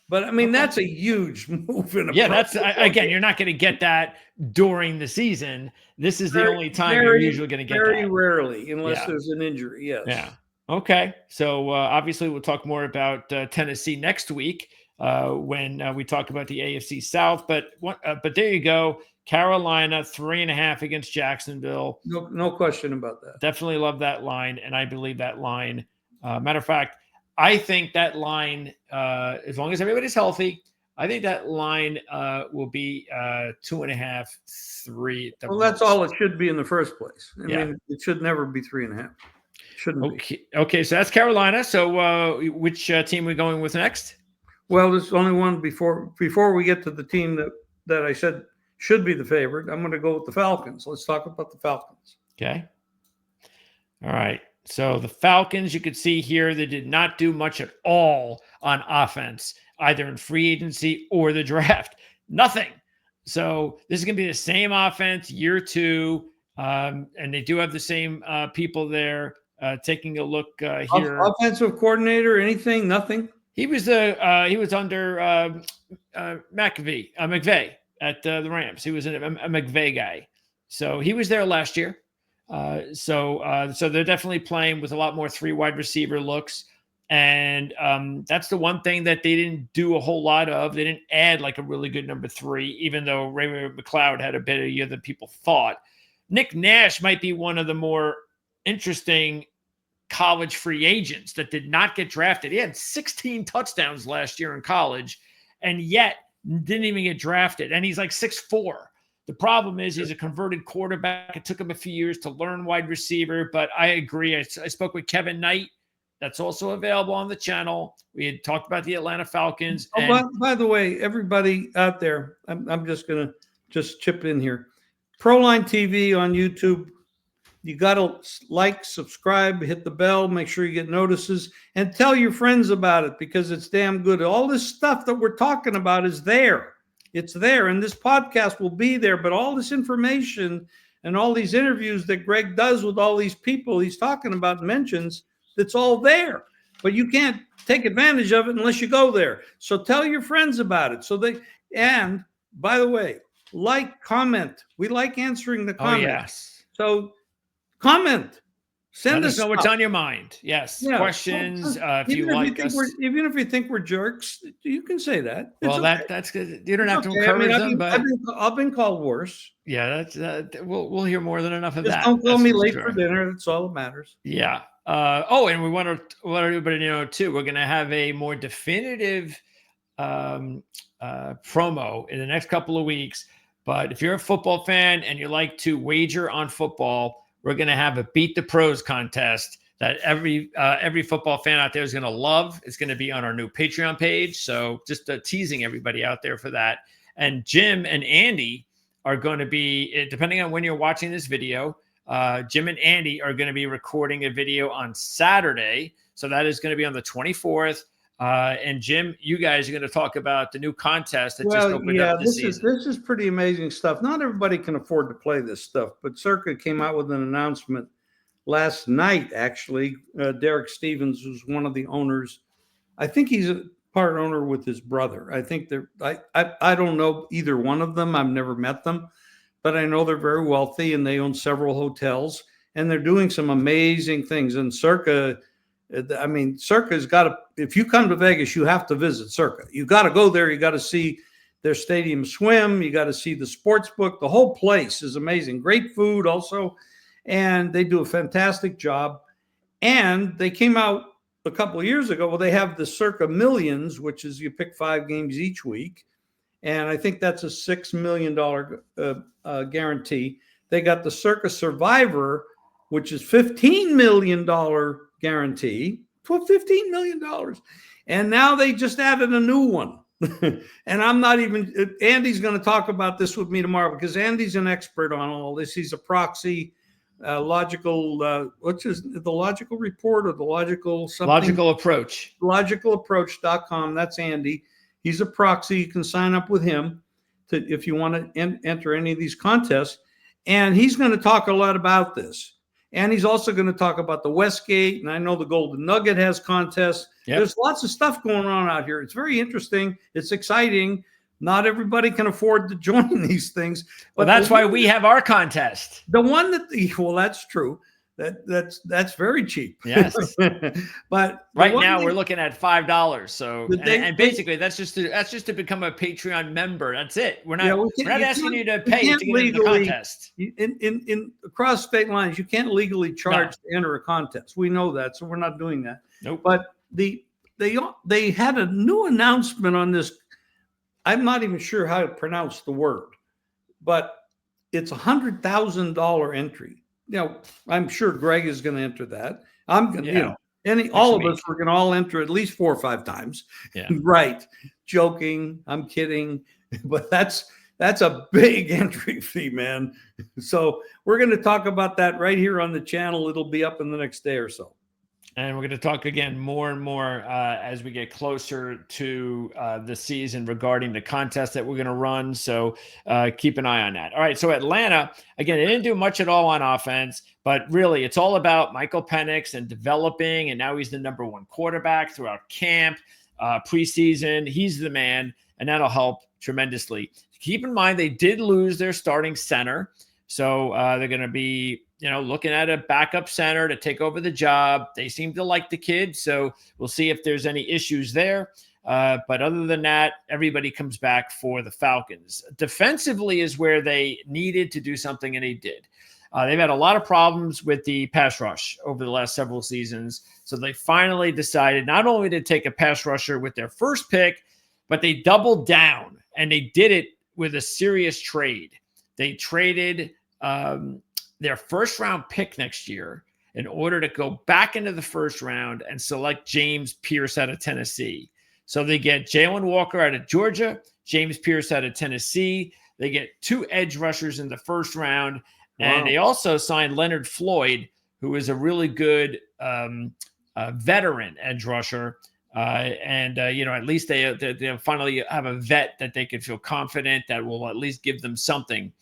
But I mean, that's a huge move in a that's again, you're not going to get that during the season. This is the only time you're usually going to get very that. Rarely, unless there's an injury. Yes. Yeah. Okay. So obviously, we'll talk more about Tennessee next week when we talk about the AFC South. But there you go. Carolina 3.5 against Jacksonville. No question about that. Definitely love that line, and I believe that line. Matter of fact, I think that line, as long as everybody's healthy, I think that line will be 2.5, 3. Well, that's all it should be in the first place. I mean, it should never be 3.5. Shouldn't be. Okay, so that's Carolina. So which team are we going with next? Well, there's only one before we get to the team that I said should be the favorite. I'm going to go with the Falcons. Let's talk about the Falcons. Okay. All right. So the Falcons, you could see here, they did not do much at all on offense, either in free agency or the draft. Nothing. So this is going to be the same offense year 2. And they do have the same people there. Taking a look here. Offensive coordinator, anything, nothing. He was under McVay at the Rams. He was a McVay guy. So he was there last year. So they're definitely playing with a lot more 3 wide receiver looks. And that's the one thing that they didn't do a whole lot of. They didn't add like a really good number 3, even though Ray McLeod had a better year than people thought. Nick Nash might be one of the more interesting college free agents that did not get drafted. He had 16 touchdowns last year in college and yet didn't even get drafted. And he's like 6'4". The problem is he's a converted quarterback. It took him a few years to learn wide receiver, but I agree. I spoke with Kevin Knight. That's also available on the channel. We had talked about the Atlanta Falcons. By the way, everybody out there, I'm just going to chip in here. Proline TV on YouTube. You got to like, subscribe, hit the bell, make sure you get notices, and tell your friends about it because it's damn good. All this stuff that we're talking about is there. It's there, and this podcast will be there, but all this information and all these interviews that Greg does with all these people he's talking about mentions, it's all there. But you can't take advantage of it unless you go there. So tell your friends about it. And by the way, like, comment. We like answering the comments. Oh, yes. So comment. Let us know what's on your mind. Yes. Yeah. Questions. If you like us. Even if you think we're jerks, you can say that. It's that's good. You don't have to encourage them, but I've been called worse. Yeah, we'll hear more than enough of that. Don't call me late for dinner. That's all that matters. Yeah. And we want to let everybody know too. We're going to have a more definitive promo in the next couple of weeks. But if you're a football fan and you like to wager on football, we're going to have a Beat the Pros contest that every football fan out there is going to love. It's going to be on our new Patreon page. So just teasing everybody out there for that. And Jim and Andy are going to be, depending on when you're watching this video, Jim and Andy are going to be recording a video on Saturday. So that is going to be on the 24th. And Jim, you guys are going to talk about the new contest that just opened up this season. This is pretty amazing stuff. Not everybody can afford to play this stuff, but Circa came out with an announcement last night, actually. Derek Stevens, who's one of the owners. I think he's a part owner with his brother. I think I don't know either one of them. I've never met them, but I know they're very wealthy and they own several hotels and they're doing some amazing things. And Circa, I mean, Circa's got to, if you come to Vegas, you have to visit Circa. You got to go there. You got to see their stadium swim. You got to see the sports book. The whole place is amazing. Great food also. And they do a fantastic job. And they came out a couple of years ago, well, they have the Circa Millions, which is you pick 5 games each week. And I think that's a $6 million guarantee. They got the Circa Survivor, which is $15 million guarantee for $15 million. And now they just added a new one. And I'm not even, Andy's going to talk about this with me tomorrow because Andy's an expert on all this. He's a proxy logical, what's the logical report or the logical something? Logical approach. Logicalapproach.com. That's Andy. He's a proxy. You can sign up with him if you want to enter any of these contests. And he's going to talk a lot about this. And he's also going to talk about the Westgate. And I know the Golden Nugget has contests. Yep. There's lots of stuff going on out here. It's very interesting. It's exciting. Not everybody can afford to join these things. But that's why we have our contest. The one well, that's true. That's very cheap. Yes. But right now we're looking at $5. So and basically that's just to become a Patreon member. That's it. We're not asking you to pay to get into the contest. In across state lines, you can't legally charge to enter a contest. We know that, so we're not doing that. Nope. But they had a new announcement on this. I'm not even sure how to pronounce the word, but it's $100,000 entry. I'm sure Greg is going to enter that. I'm going to, all of us, we're going to all enter at least 4 or 5 times. Yeah. Right. Joking. I'm kidding. But that's a big entry fee, man. So we're going to talk about that right here on the channel. It'll be up in the next day or so. And we're going to talk again more and more as we get closer to the season regarding the contest that we're going to run. So keep an eye on that. All right. So Atlanta, again, they didn't do much at all on offense, but really it's all about Michael Penix and developing. And now he's the #1 quarterback throughout camp, preseason. He's the man, and that'll help tremendously. Keep in mind, they did lose their starting center. So they're going to be looking at a backup center to take over the job. They seem to like the kid, so we'll see if there's any issues there. But other than that, everybody comes back for the Falcons. Defensively is where they needed to do something, and they did. They've had a lot of problems with the pass rush over the last several seasons, so they finally decided not only to take a pass rusher with their first pick, but they doubled down, and they did it with a serious trade. They traded their first-round pick next year in order to go back into the first round and select James Pierce out of Tennessee. So they get Jalen Walker out of Georgia, James Pierce out of Tennessee. They get 2 edge rushers in the first round. Wow. And they also signed Leonard Floyd, who is a really good veteran edge rusher. At least they finally have a vet that they can feel confident that will at least give them something.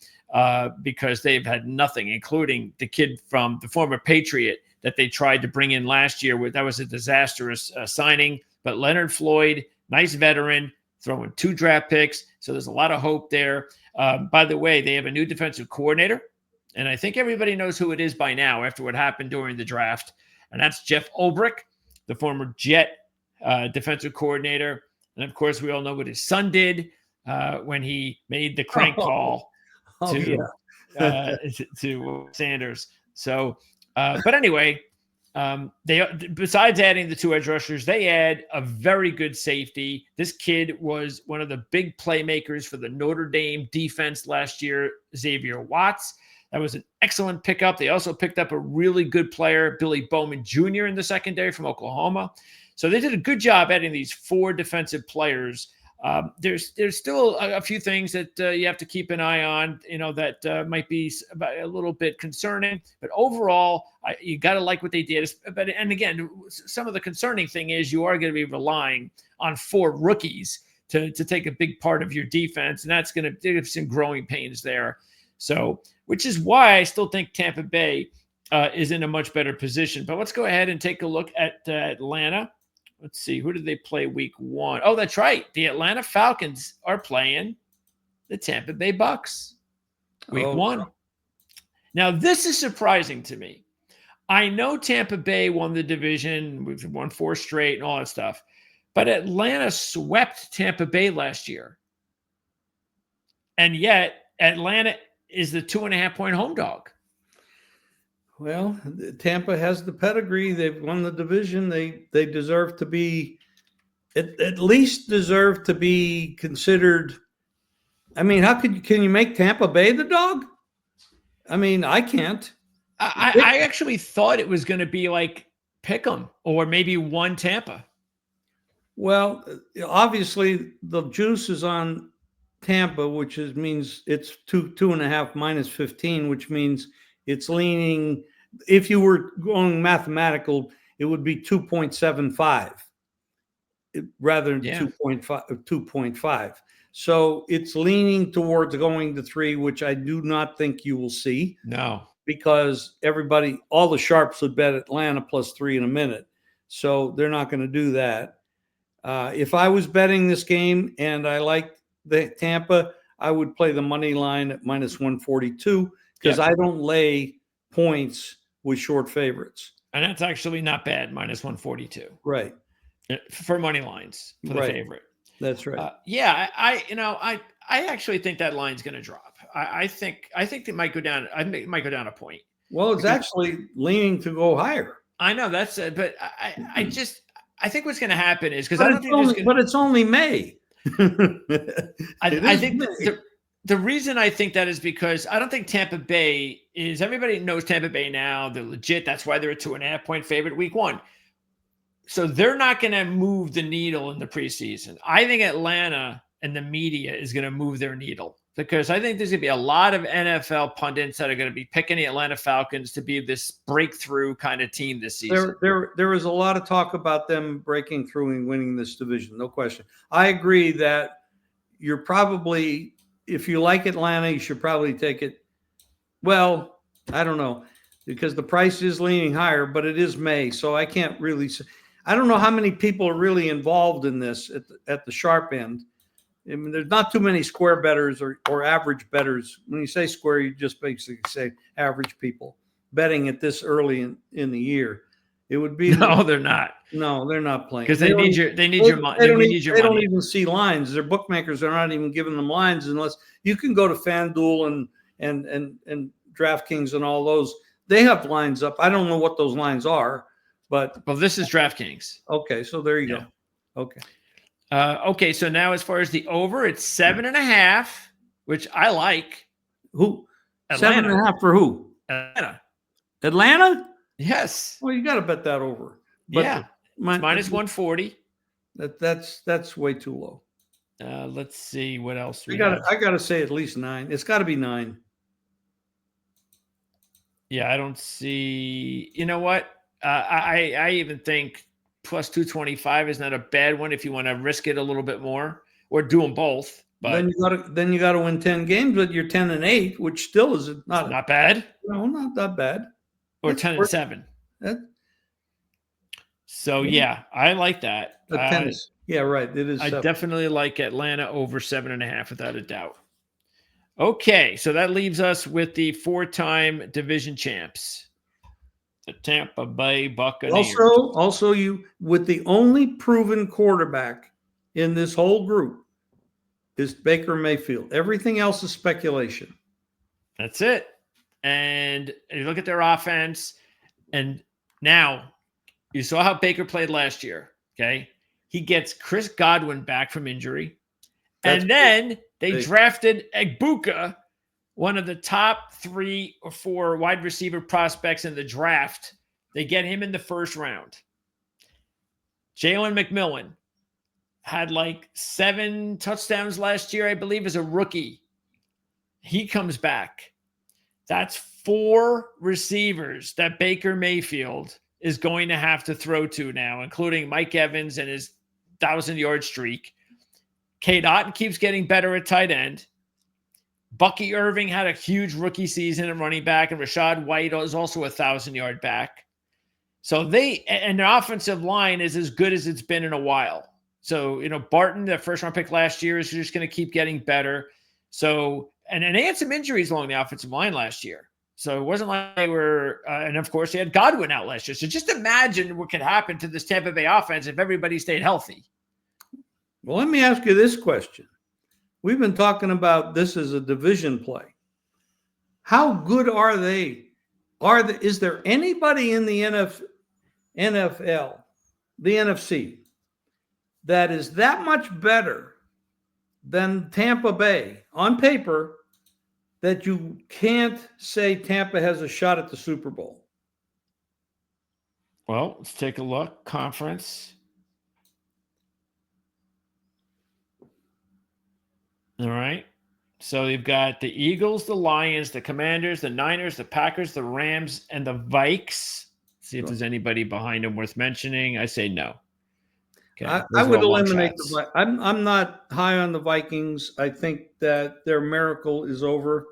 Because they've had nothing, including the kid from the former Patriot that they tried to bring in last year. That was a disastrous signing. But Leonard Floyd, nice veteran, throwing 2 draft picks. So there's a lot of hope there. By the way, they have a new defensive coordinator. And I think everybody knows who it is by now after what happened during the draft. And that's Jeff Ulbrich, the former Jet defensive coordinator. And, of course, we all know what his son did when he made the crank call. To Sanders. So, but anyway, they besides adding the 2 edge rushers, they add a very good safety. This kid was one of the big playmakers for the Notre Dame defense last year, Xavier Watts. That was an excellent pickup. They also picked up a really good player, Billy Bowman Jr. in the secondary from Oklahoma. So they did a good job adding these 4 defensive players. There's still a few things that you have to keep an eye on, that might be a little bit concerning. But overall, you got to like what they did. And again, some of the concerning thing is you are going to be relying on 4 rookies to take a big part of your defense, and that's going to give some growing pains there. So, which is why I still think Tampa Bay is in a much better position. But let's go ahead and take a look at Atlanta. Let's see, who did they play week 1? Oh, that's right. The Atlanta Falcons are playing the Tampa Bay Bucs week 1. Now, this is surprising to me. I know Tampa Bay won the division, we've won 4 straight and all that stuff, but Atlanta swept Tampa Bay last year. And yet, Atlanta is the 2.5-point home dog. Well, Tampa has the pedigree. They've won the division. They deserve to be, at least deserve to be considered. I mean, can you make Tampa Bay the dog? I mean, I can't. I actually thought it was going to be like pick 'em or maybe one Tampa. Well, obviously the juice is on Tampa, which means it's 2.5 minus 15, which means it's leaning. If you were going mathematical, it would be 2.75 rather than 2.5. So it's leaning towards going to 3, which I do not think you will see. No, because all the sharps would bet Atlanta +3 in a minute. So they're not going to do that. If I was betting this game and I liked the Tampa, I would play the money line at -142 because I don't lay points with short favorites. And that's actually not bad, -142. Right. For money lines for the favorite. That's right. I actually think that line's going to drop. I think it might go down. I think it might go down a point. Well, it's actually leaning to go higher. I know that's it, but I think what's going to happen is because but it's only May. I think the reason I think that is because I don't think Tampa Bay is. Everybody knows Tampa Bay now. They're legit. That's why they're a 2.5-point favorite week 1. So they're not going to move the needle in the preseason. I think Atlanta and the media is going to move their needle because I think there's going to be a lot of NFL pundits that are going to be picking the Atlanta Falcons to be this breakthrough kind of team this season. There is a lot of talk about them breaking through and winning this division, no question. I agree that you're probably, if you like Atlanta, you should probably take it. Well, I don't know because the price is leaning higher, but it is May, so I can't really say. I don't know how many people are really involved in this at the sharp end. I mean, there's not too many square bettors or average bettors. When you say square, you just basically say average people betting at this early in the year. It would be they're not. No, they're not playing because they need your money. They don't even see lines. Their bookmakers are not even giving them lines unless you can go to FanDuel and DraftKings and all those. They have lines up. I don't know what those lines are. But this is DraftKings. Okay, so there you go. Okay. Okay, so now as far as the over, it's 7.5, which I like. Who? Atlanta. 7.5 for who? Atlanta? Yes. Well, you got to bet that over. But -140. That's way too low. Let's see what else I got to say at least 9. It's got to be 9. Yeah, I don't see. You know what? I even think +225 is not a bad one if you want to risk it a little bit more or do them both. But then you got to win 10 games, but you're 10-8, which still is not bad. No, not that bad. Or 10-7. So yeah, I like that. Yeah, right. It is. I definitely like Atlanta over 7.5 without a doubt. Okay, so that leaves us with the 4-time division champs. The Tampa Bay Buccaneers. Also, you with the only proven quarterback in this whole group is Baker Mayfield. Everything else is speculation. That's it. And you look at their offense, and now you saw how Baker played last year. Okay, he gets Chris Godwin back from injury, and then they drafted Egbuka, one of the top 3 or 4 wide receiver prospects in the draft. They get him in the first round. Jalen McMillan had like 7 touchdowns last year, I believe, as a rookie. He comes back. That's 4 receivers that Baker Mayfield is going to have to throw to now, including Mike Evans and his 1,000-yard streak. Cade Otton keeps getting better at tight end. Bucky Irving had a huge rookie season at running back, and Rashad White is also a 1,000-yard back. So and their offensive line is as good as it's been in a while. So, Barton, the first-round pick last year, is just going to keep getting better. So, and they had some injuries along the offensive line last year. So it wasn't like they were, and of course, they had Godwin out last year. So just imagine what could happen to this Tampa Bay offense if everybody stayed healthy. Well, let me ask you this question. We've been talking about this as a division play. How good are they is there anybody in the NFL, the NFC, that is that much better than Tampa Bay on paper that you can't say Tampa has a shot at the Super Bowl? Well, let's take a look. Conference. All right. So you've got the Eagles, the Lions, the Commanders, the Niners, the Packers, the Rams, and the Vikes. See if there's anybody behind them worth mentioning. I say no. Okay. I would eliminate the. I'm not high on the Vikings. I think that their miracle is over.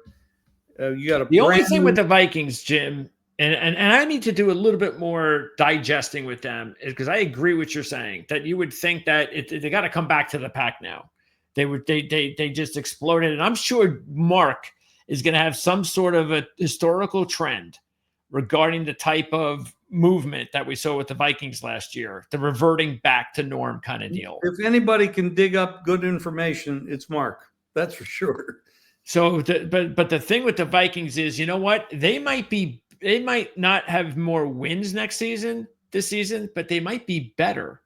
You got the only thing with the Vikings, Jim, and I need to do a little bit more digesting with them, is because I agree with you're saying that you would think that they got to come back to the pack now. They just exploded, and I'm sure Mark is going to have some sort of a historical trend regarding the type of movement that we saw with the Vikings last year, the reverting back to norm kind of deal. If anybody can dig up good information, it's Mark. That's for sure. So, but the thing with the Vikings is, you know what? They might not have more wins this season, but they might be better,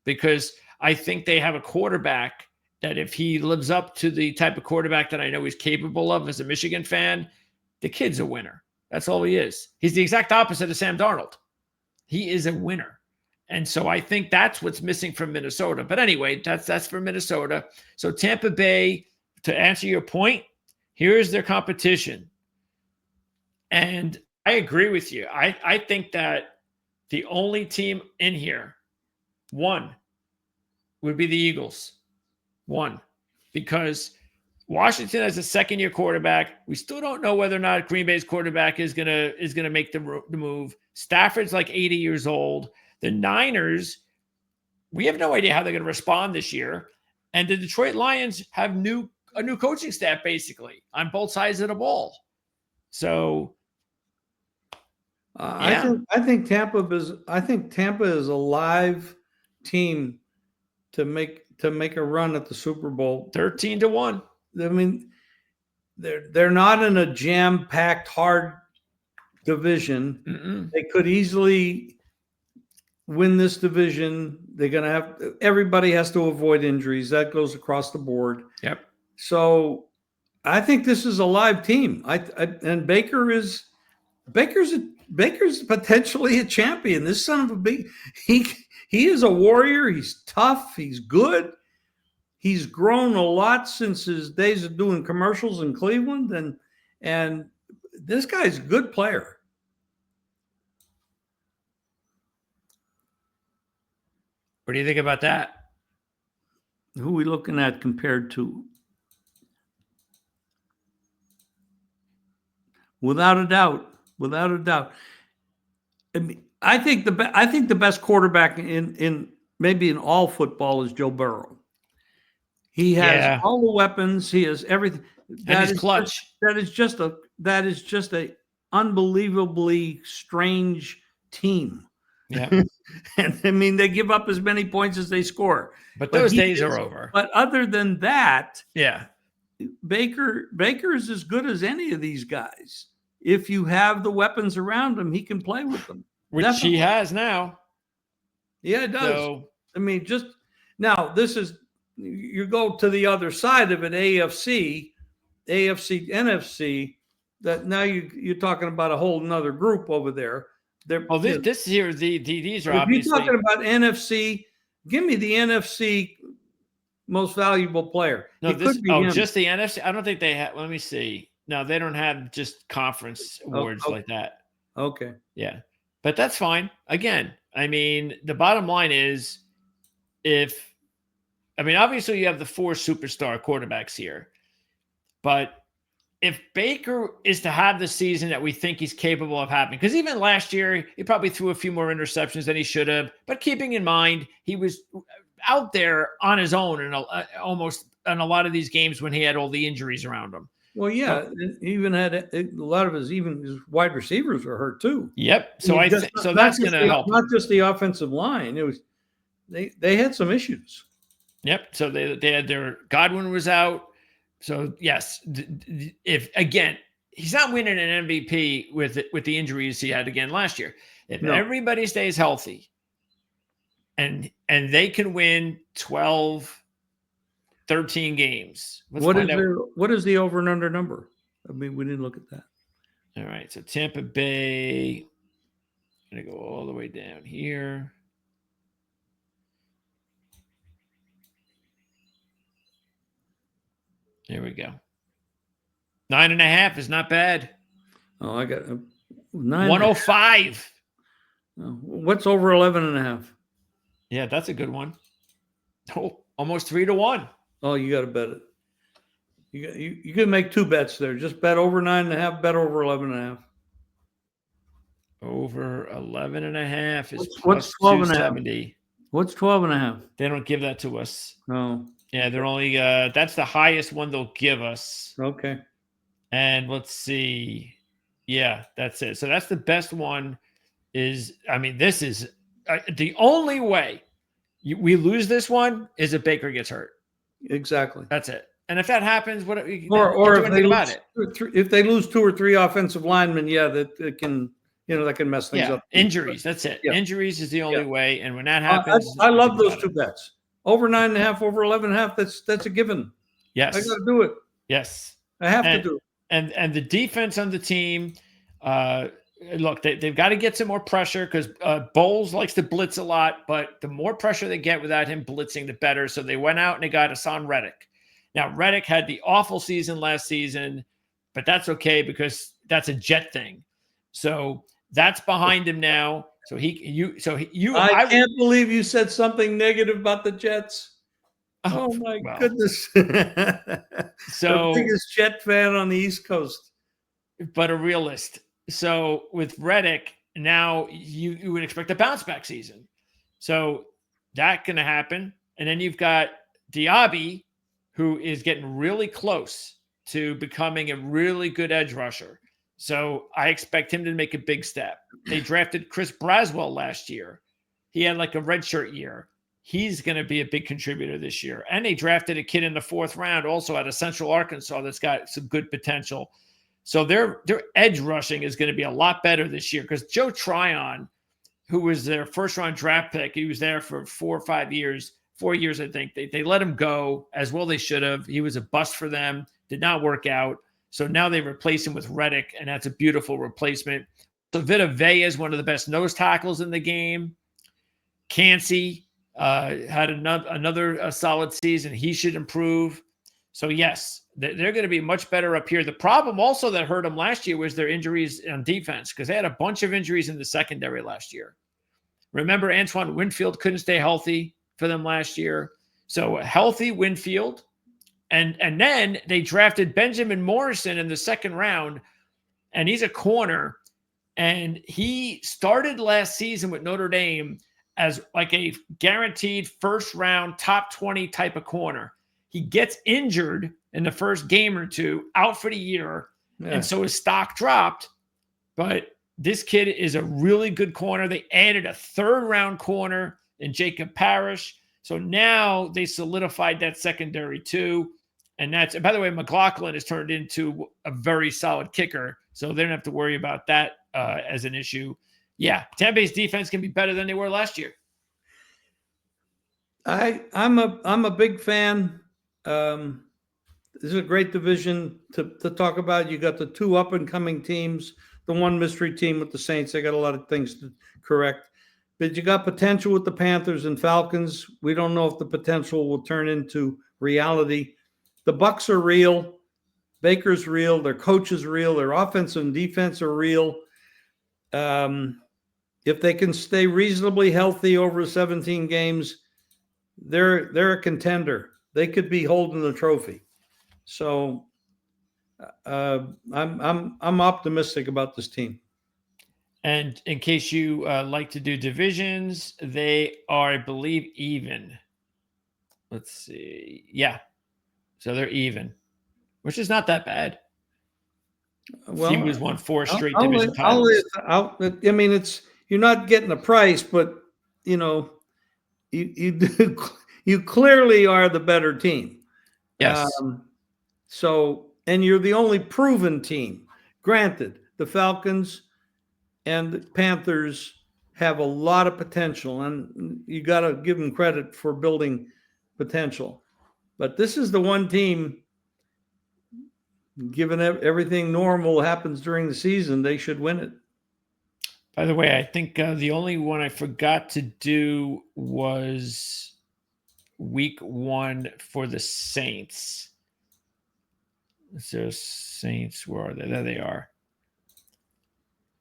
because I think they have a quarterback that, if he lives up to the type of quarterback that I know he's capable of as a Michigan fan, the kid's a winner. That's all he is. He's the exact opposite of Sam Darnold. He is a winner. And so I think that's what's missing from Minnesota. But anyway, that's for Minnesota. So Tampa Bay, to answer your point, here is their competition. And I agree with you. I think that the only team in here, one, would be the Eagles. One, because Washington has a second-year quarterback. We still don't know whether or not Green Bay's quarterback is gonna make the move. Stafford's like 80 years old. The Niners, we have no idea how they're going to respond this year. And the Detroit Lions have a new coaching staff, basically, on both sides of the ball. So, yeah. I think Tampa is a live team to make a run at the Super Bowl. 13-1. I mean, they're not in a jam-packed hard division. Mm-mm. They could easily win this division. Everybody has to avoid injuries. That goes across the board. Yep. So I think this is a live team. And Baker's potentially a champion. This son of a he is a warrior. He's tough. He's good. He's grown a lot since his days of doing commercials in Cleveland, and this guy's a good player. What do you think about that? Who are we looking at compared to? Without a doubt. I mean, I think the best quarterback in maybe in all football is Joe Burrow. He has all the weapons. He has everything. And he's clutch. That is just a unbelievably strange team. Yeah. And I mean, they give up as many points as they score. But those days are over. But other than that, yeah, Baker's as good as any of these guys. If you have the weapons around him, he can play with them. Which Definitely. He has now. Yeah, it does. So, I mean, just now, you go to the other side of it, AFC, NFC, that now you're talking about a whole nother group over there. This here, these are obviously. If you're talking about NFC, give me the NFC most valuable player. No, just the NFC. I don't think they have. Let me see. No, they don't have just conference awards like that. Okay. Yeah, but that's fine. Again, I mean, the bottom line is, obviously you have the 4 superstar quarterbacks here, but if Baker is to have the season that we think he's capable of having, because even last year, he probably threw a few more interceptions than he should have, but keeping in mind, he was out there on his own in almost in a lot of these games when he had all the injuries around him. Well, yeah, he even had a lot of his wide receivers were hurt too. Yep. So that's going to help. Not just the offensive line. It was they had some issues. Yep. So they had Godwin was out. So yes, if again, he's not winning an MVP with the injuries he had again last year. If everybody stays healthy and they can win 12, 13 games. What is the over and under number? I mean, we didn't look at that. All right. So Tampa Bay, I'm going to go all the way down here. There we go. 9.5 is not bad. Oh, I got 105. What's over 11.5? Yeah, that's a good one. Oh, almost 3-1. Oh, you got to bet it. You can make two bets there. Just bet over 9.5. Bet over 11.5. Over 11.5 is what's 270. What's 12.5? They don't give that to us. Oh, yeah, they're only. That's the highest one they'll give us. Okay. And let's see. Yeah, that's it. So that's the best one. This is the only way we lose this one is if Baker gets hurt. Exactly. That's it. And if that happens, what? Or if they lose 2 or 3 offensive linemen, that can mess things up. Injuries. That's it. Yeah. Injuries is the only way. And when that happens, I love those two bets. Over 9.5, over 11.5. That's a given. Yes, I got to do it. Yes, I have to do it. And the defense on the team. Look, they've got to get some more pressure because Bowles likes to blitz a lot, but the more pressure they get without him blitzing, the better. So they went out and they got Hassan Reddick. Now, Reddick had the awful season last season, but that's okay because that's a Jet thing. So that's behind him now. So I can't believe you said something negative about the Jets. Oh my goodness. So the biggest Jet fan on the East Coast. But a realist. So with Reddick, now you would expect a bounce back season. So that's going to happen. And then you've got Diaby, who is getting really close to becoming a really good edge rusher. So I expect him to make a big step. They drafted Chris Braswell last year. He had like a redshirt year. He's going to be a big contributor this year. And they drafted a kid in the 4th round also out of Central Arkansas that's got some good potential. So their edge rushing is going to be a lot better this year because Joe Tryon, who was their first-round draft pick, he was there for 4 or 5 years, 4 years, I think. They let him go as well they should have. He was a bust for them, did not work out. So now they replace him with Reddick, and that's a beautiful replacement. So Vita Vea is one of the best nose tackles in the game. Cansey had another solid season. He should improve. So, yes, they're going to be much better up here. The problem also that hurt them last year was their injuries on defense because they had a bunch of injuries in the secondary last year. Remember, Antoine Winfield couldn't stay healthy for them last year. So, a healthy Winfield. And then they drafted Benjamin Morrison in the 2nd round, and he's a corner. And he started last season with Notre Dame as like a guaranteed 1st-round top 20 type of corner. He gets injured in the first game or two, out for the year, and so his stock dropped. But this kid is a really good corner. They added a 3rd-round corner in Jacob Parrish. So now they solidified that secondary too. And that's, by the way, McLaughlin has turned into a very solid kicker. So they don't have to worry about that as an issue. Yeah, Tampa Bay's defense can be better than they were last year. I'm a big fan. This is a great division to talk about. You got the 2 up-and-coming teams, the 1 mystery team with the Saints. They got a lot of things to correct. But you got potential with the Panthers and Falcons. We don't know if the potential will turn into reality. The Bucs are real. Baker's real. Their coach is real. Their offense and defense are real. If they can stay reasonably healthy over 17 games, they're a contender. They could be holding the trophy. So I'm optimistic about this team. And in case you like to do divisions, they are, I believe, even. Let's see. Yeah. So they're even, which is not that bad. Well, team has won 4 straight division titles. I mean, you're not getting a price, but you clearly are the better team. Yes. And you're the only proven team. granted, the Falcons and the Panthers have a lot of potential, and you got to give them credit for building potential. But this is the one team, given everything normal happens during the season, they should win it. By the way, I think the only one I forgot to do was week 1 for the Saints. So Saints, where are they? There they are.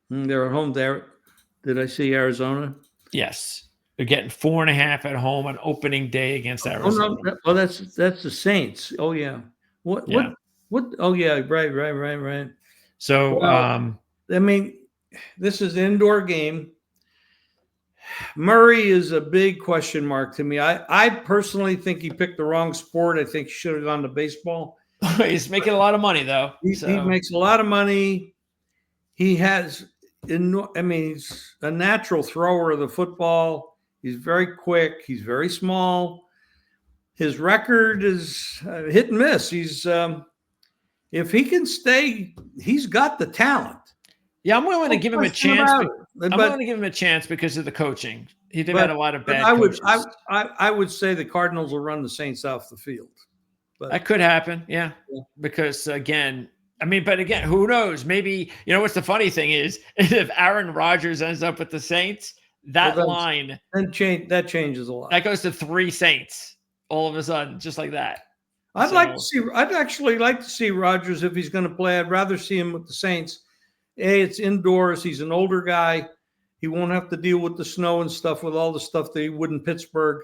They're at home there. Did I see Arizona? Yes. They're getting 4.5 at home on opening day against Arizona. Oh, no. That's the Saints. Oh, yeah. What? Oh, yeah. Right. So, well, I mean, this is an indoor game. Murray is a big question mark to me. I personally think he picked the wrong sport. I think he should have gone to baseball. He's making a lot of money, though. He makes a lot of money. He has, he's a natural thrower of the football. He's very quick. He's very small. His record is hit and miss. He's if he can stay, he's got the talent. Yeah, I'm willing to give him a chance. I'm willing to give him a chance because of the coaching. He did had a lot of bad coaches. I would say the Cardinals will run the Saints off the field. But that could happen, yeah. Because again, who knows? Maybe, what's the funny thing is if Aaron Rodgers ends up with the Saints, that changes a lot. That goes to 3 Saints all of a sudden, just like that. I'd actually like to see Rodgers if he's going to play. I'd rather see him with the Saints. It's indoors. He's an older guy. He won't have to deal with the snow and stuff, with all the stuff that he would in Pittsburgh.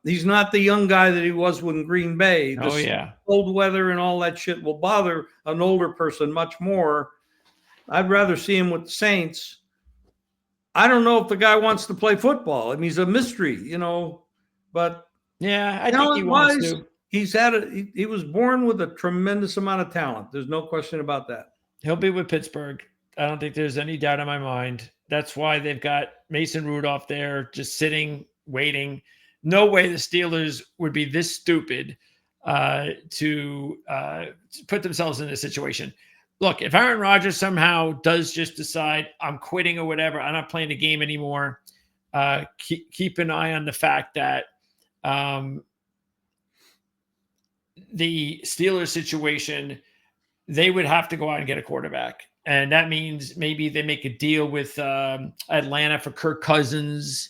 He's not the young guy that he was in Green Bay. Cold weather and all that shit will bother an older person much more. I'd rather see him with the Saints. I don't know if the guy wants to play football. I mean, he's a mystery, but yeah, I think he wants to. He was born with a tremendous amount of talent. There's no question about that. He'll be with Pittsburgh. I don't think there's any doubt in my mind. That's why they've got Mason Rudolph there just sitting, waiting. No way the Steelers would be this stupid to put themselves in this situation. Look, if Aaron Rodgers somehow does just decide I'm quitting or whatever, I'm not playing the game anymore, keep an eye on the fact that the Steelers situation, they would have to go out and get a quarterback. And that means maybe they make a deal with Atlanta for Kirk Cousins,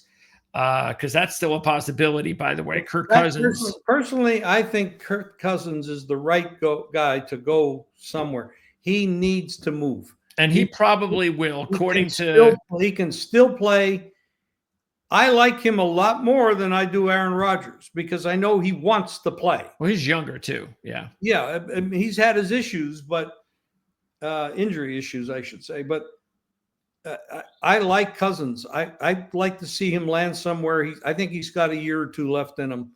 because that's still a possibility, by the way. Kirk Cousins. Personally, I think Kirk Cousins is the right guy to go somewhere. He needs to move. And he probably will, according to... He can still play. I like him a lot more than I do Aaron Rodgers because I know he wants to play. Well, he's younger too. Yeah. Yeah. I mean, he's had his issues, but injury issues, I should say. But I like Cousins. I'd like to see him land somewhere. I think he's got a year or 2 left in him.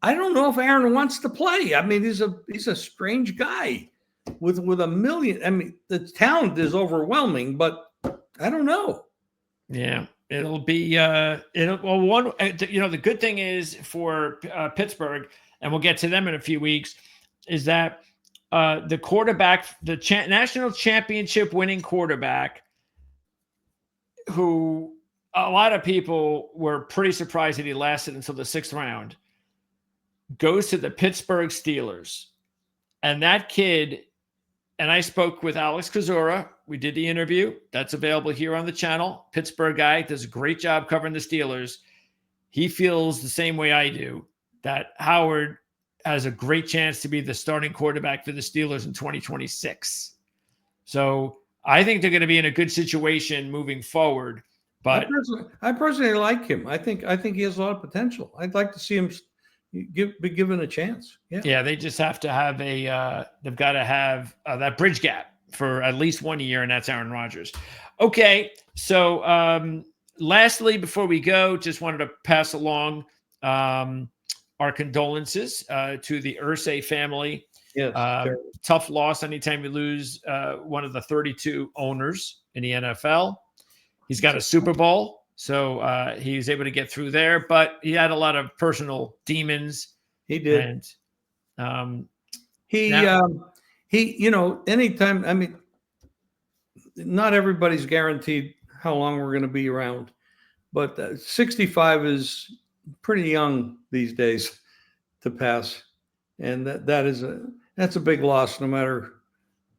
I don't know if Aaron wants to play. I mean, he's a strange guy with a million. I mean, the talent is overwhelming, but I don't know. Yeah. It'll be the good thing is for Pittsburgh, and we'll get to them in a few weeks, is that the quarterback, national championship winning quarterback, who a lot of people were pretty surprised that he lasted until the 6th round, goes to the Pittsburgh Steelers. And that kid, and I spoke with Alex Kozora. We did the interview. That's available here on the channel. Pittsburgh guy does a great job covering the Steelers. He feels the same way I do, that Howard has a great chance to be the starting quarterback for the Steelers in 2026. So I think they're going to be in a good situation moving forward. But I personally like him. I think he has a lot of potential. I'd like to see him be given a chance. Yeah. They just have to have they've got to have that bridge gap for at least 1 year, and that's Aaron Rodgers. Okay. So lastly, before we go, just wanted to pass along our condolences to the Irsay family. Yes, tough loss anytime you lose one of the 32 owners in the NFL. He's got a Super Bowl, so he was able to get through there, but he had a lot of personal demons. He did. And he anytime, I mean, not everybody's guaranteed how long we're going to be around, but 65 is pretty young these days to pass. And that's a big loss, no matter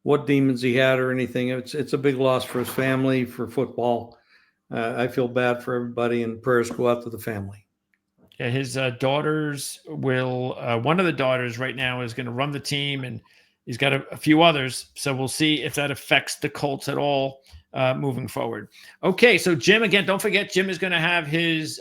what demons he had or anything. It's a big loss for his family, for football. I feel bad for everybody, and prayers go out to the family. Yeah, his daughters will. One of the daughters right now is going to run the team, and he's got a few others. So we'll see if that affects the Colts at all moving forward. Okay, so Jim, again, don't forget, Jim is going to have his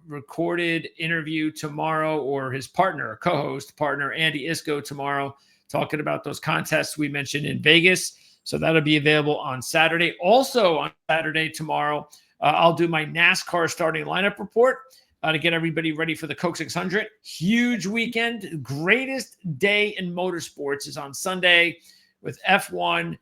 recorded interview tomorrow, or his partner, co-host partner, Andy Isco, tomorrow, talking about those contests we mentioned in Vegas. So that'll be available on Saturday. Also on Saturday tomorrow, I'll do my NASCAR starting lineup report to get everybody ready for the Coke 600. Huge weekend. Greatest day in motorsports is on Sunday with F1,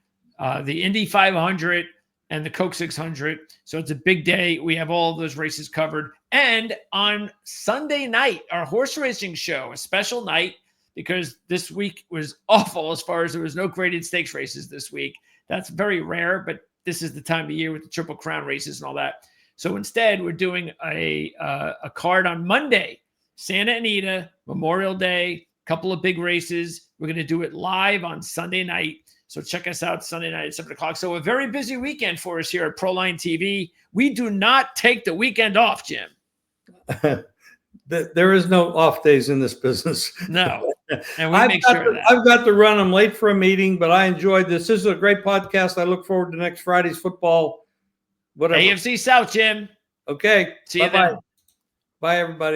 the Indy 500, and the Coke 600. So it's a big day. We have all of those races covered. And on Sunday night, our horse racing show, a special night, because this week was awful as far as there was no graded stakes races this week. That's very rare, but this is the time of year with the Triple Crown races and all that. So instead, we're doing a card on Monday, Santa Anita, Memorial Day, couple of big races. We're going to do it live on Sunday night. So check us out Sunday night at 7 o'clock. So a very busy weekend for us here at Proline TV. We do not take the weekend off, Jim. There is no off days in this business. No. And we make sure of that. I've got to run. I'm late for a meeting, but I enjoyed this. This is a great podcast. I look forward to next Friday's football. Whatever. AFC South, Jim. Okay. See you then. Bye, everybody.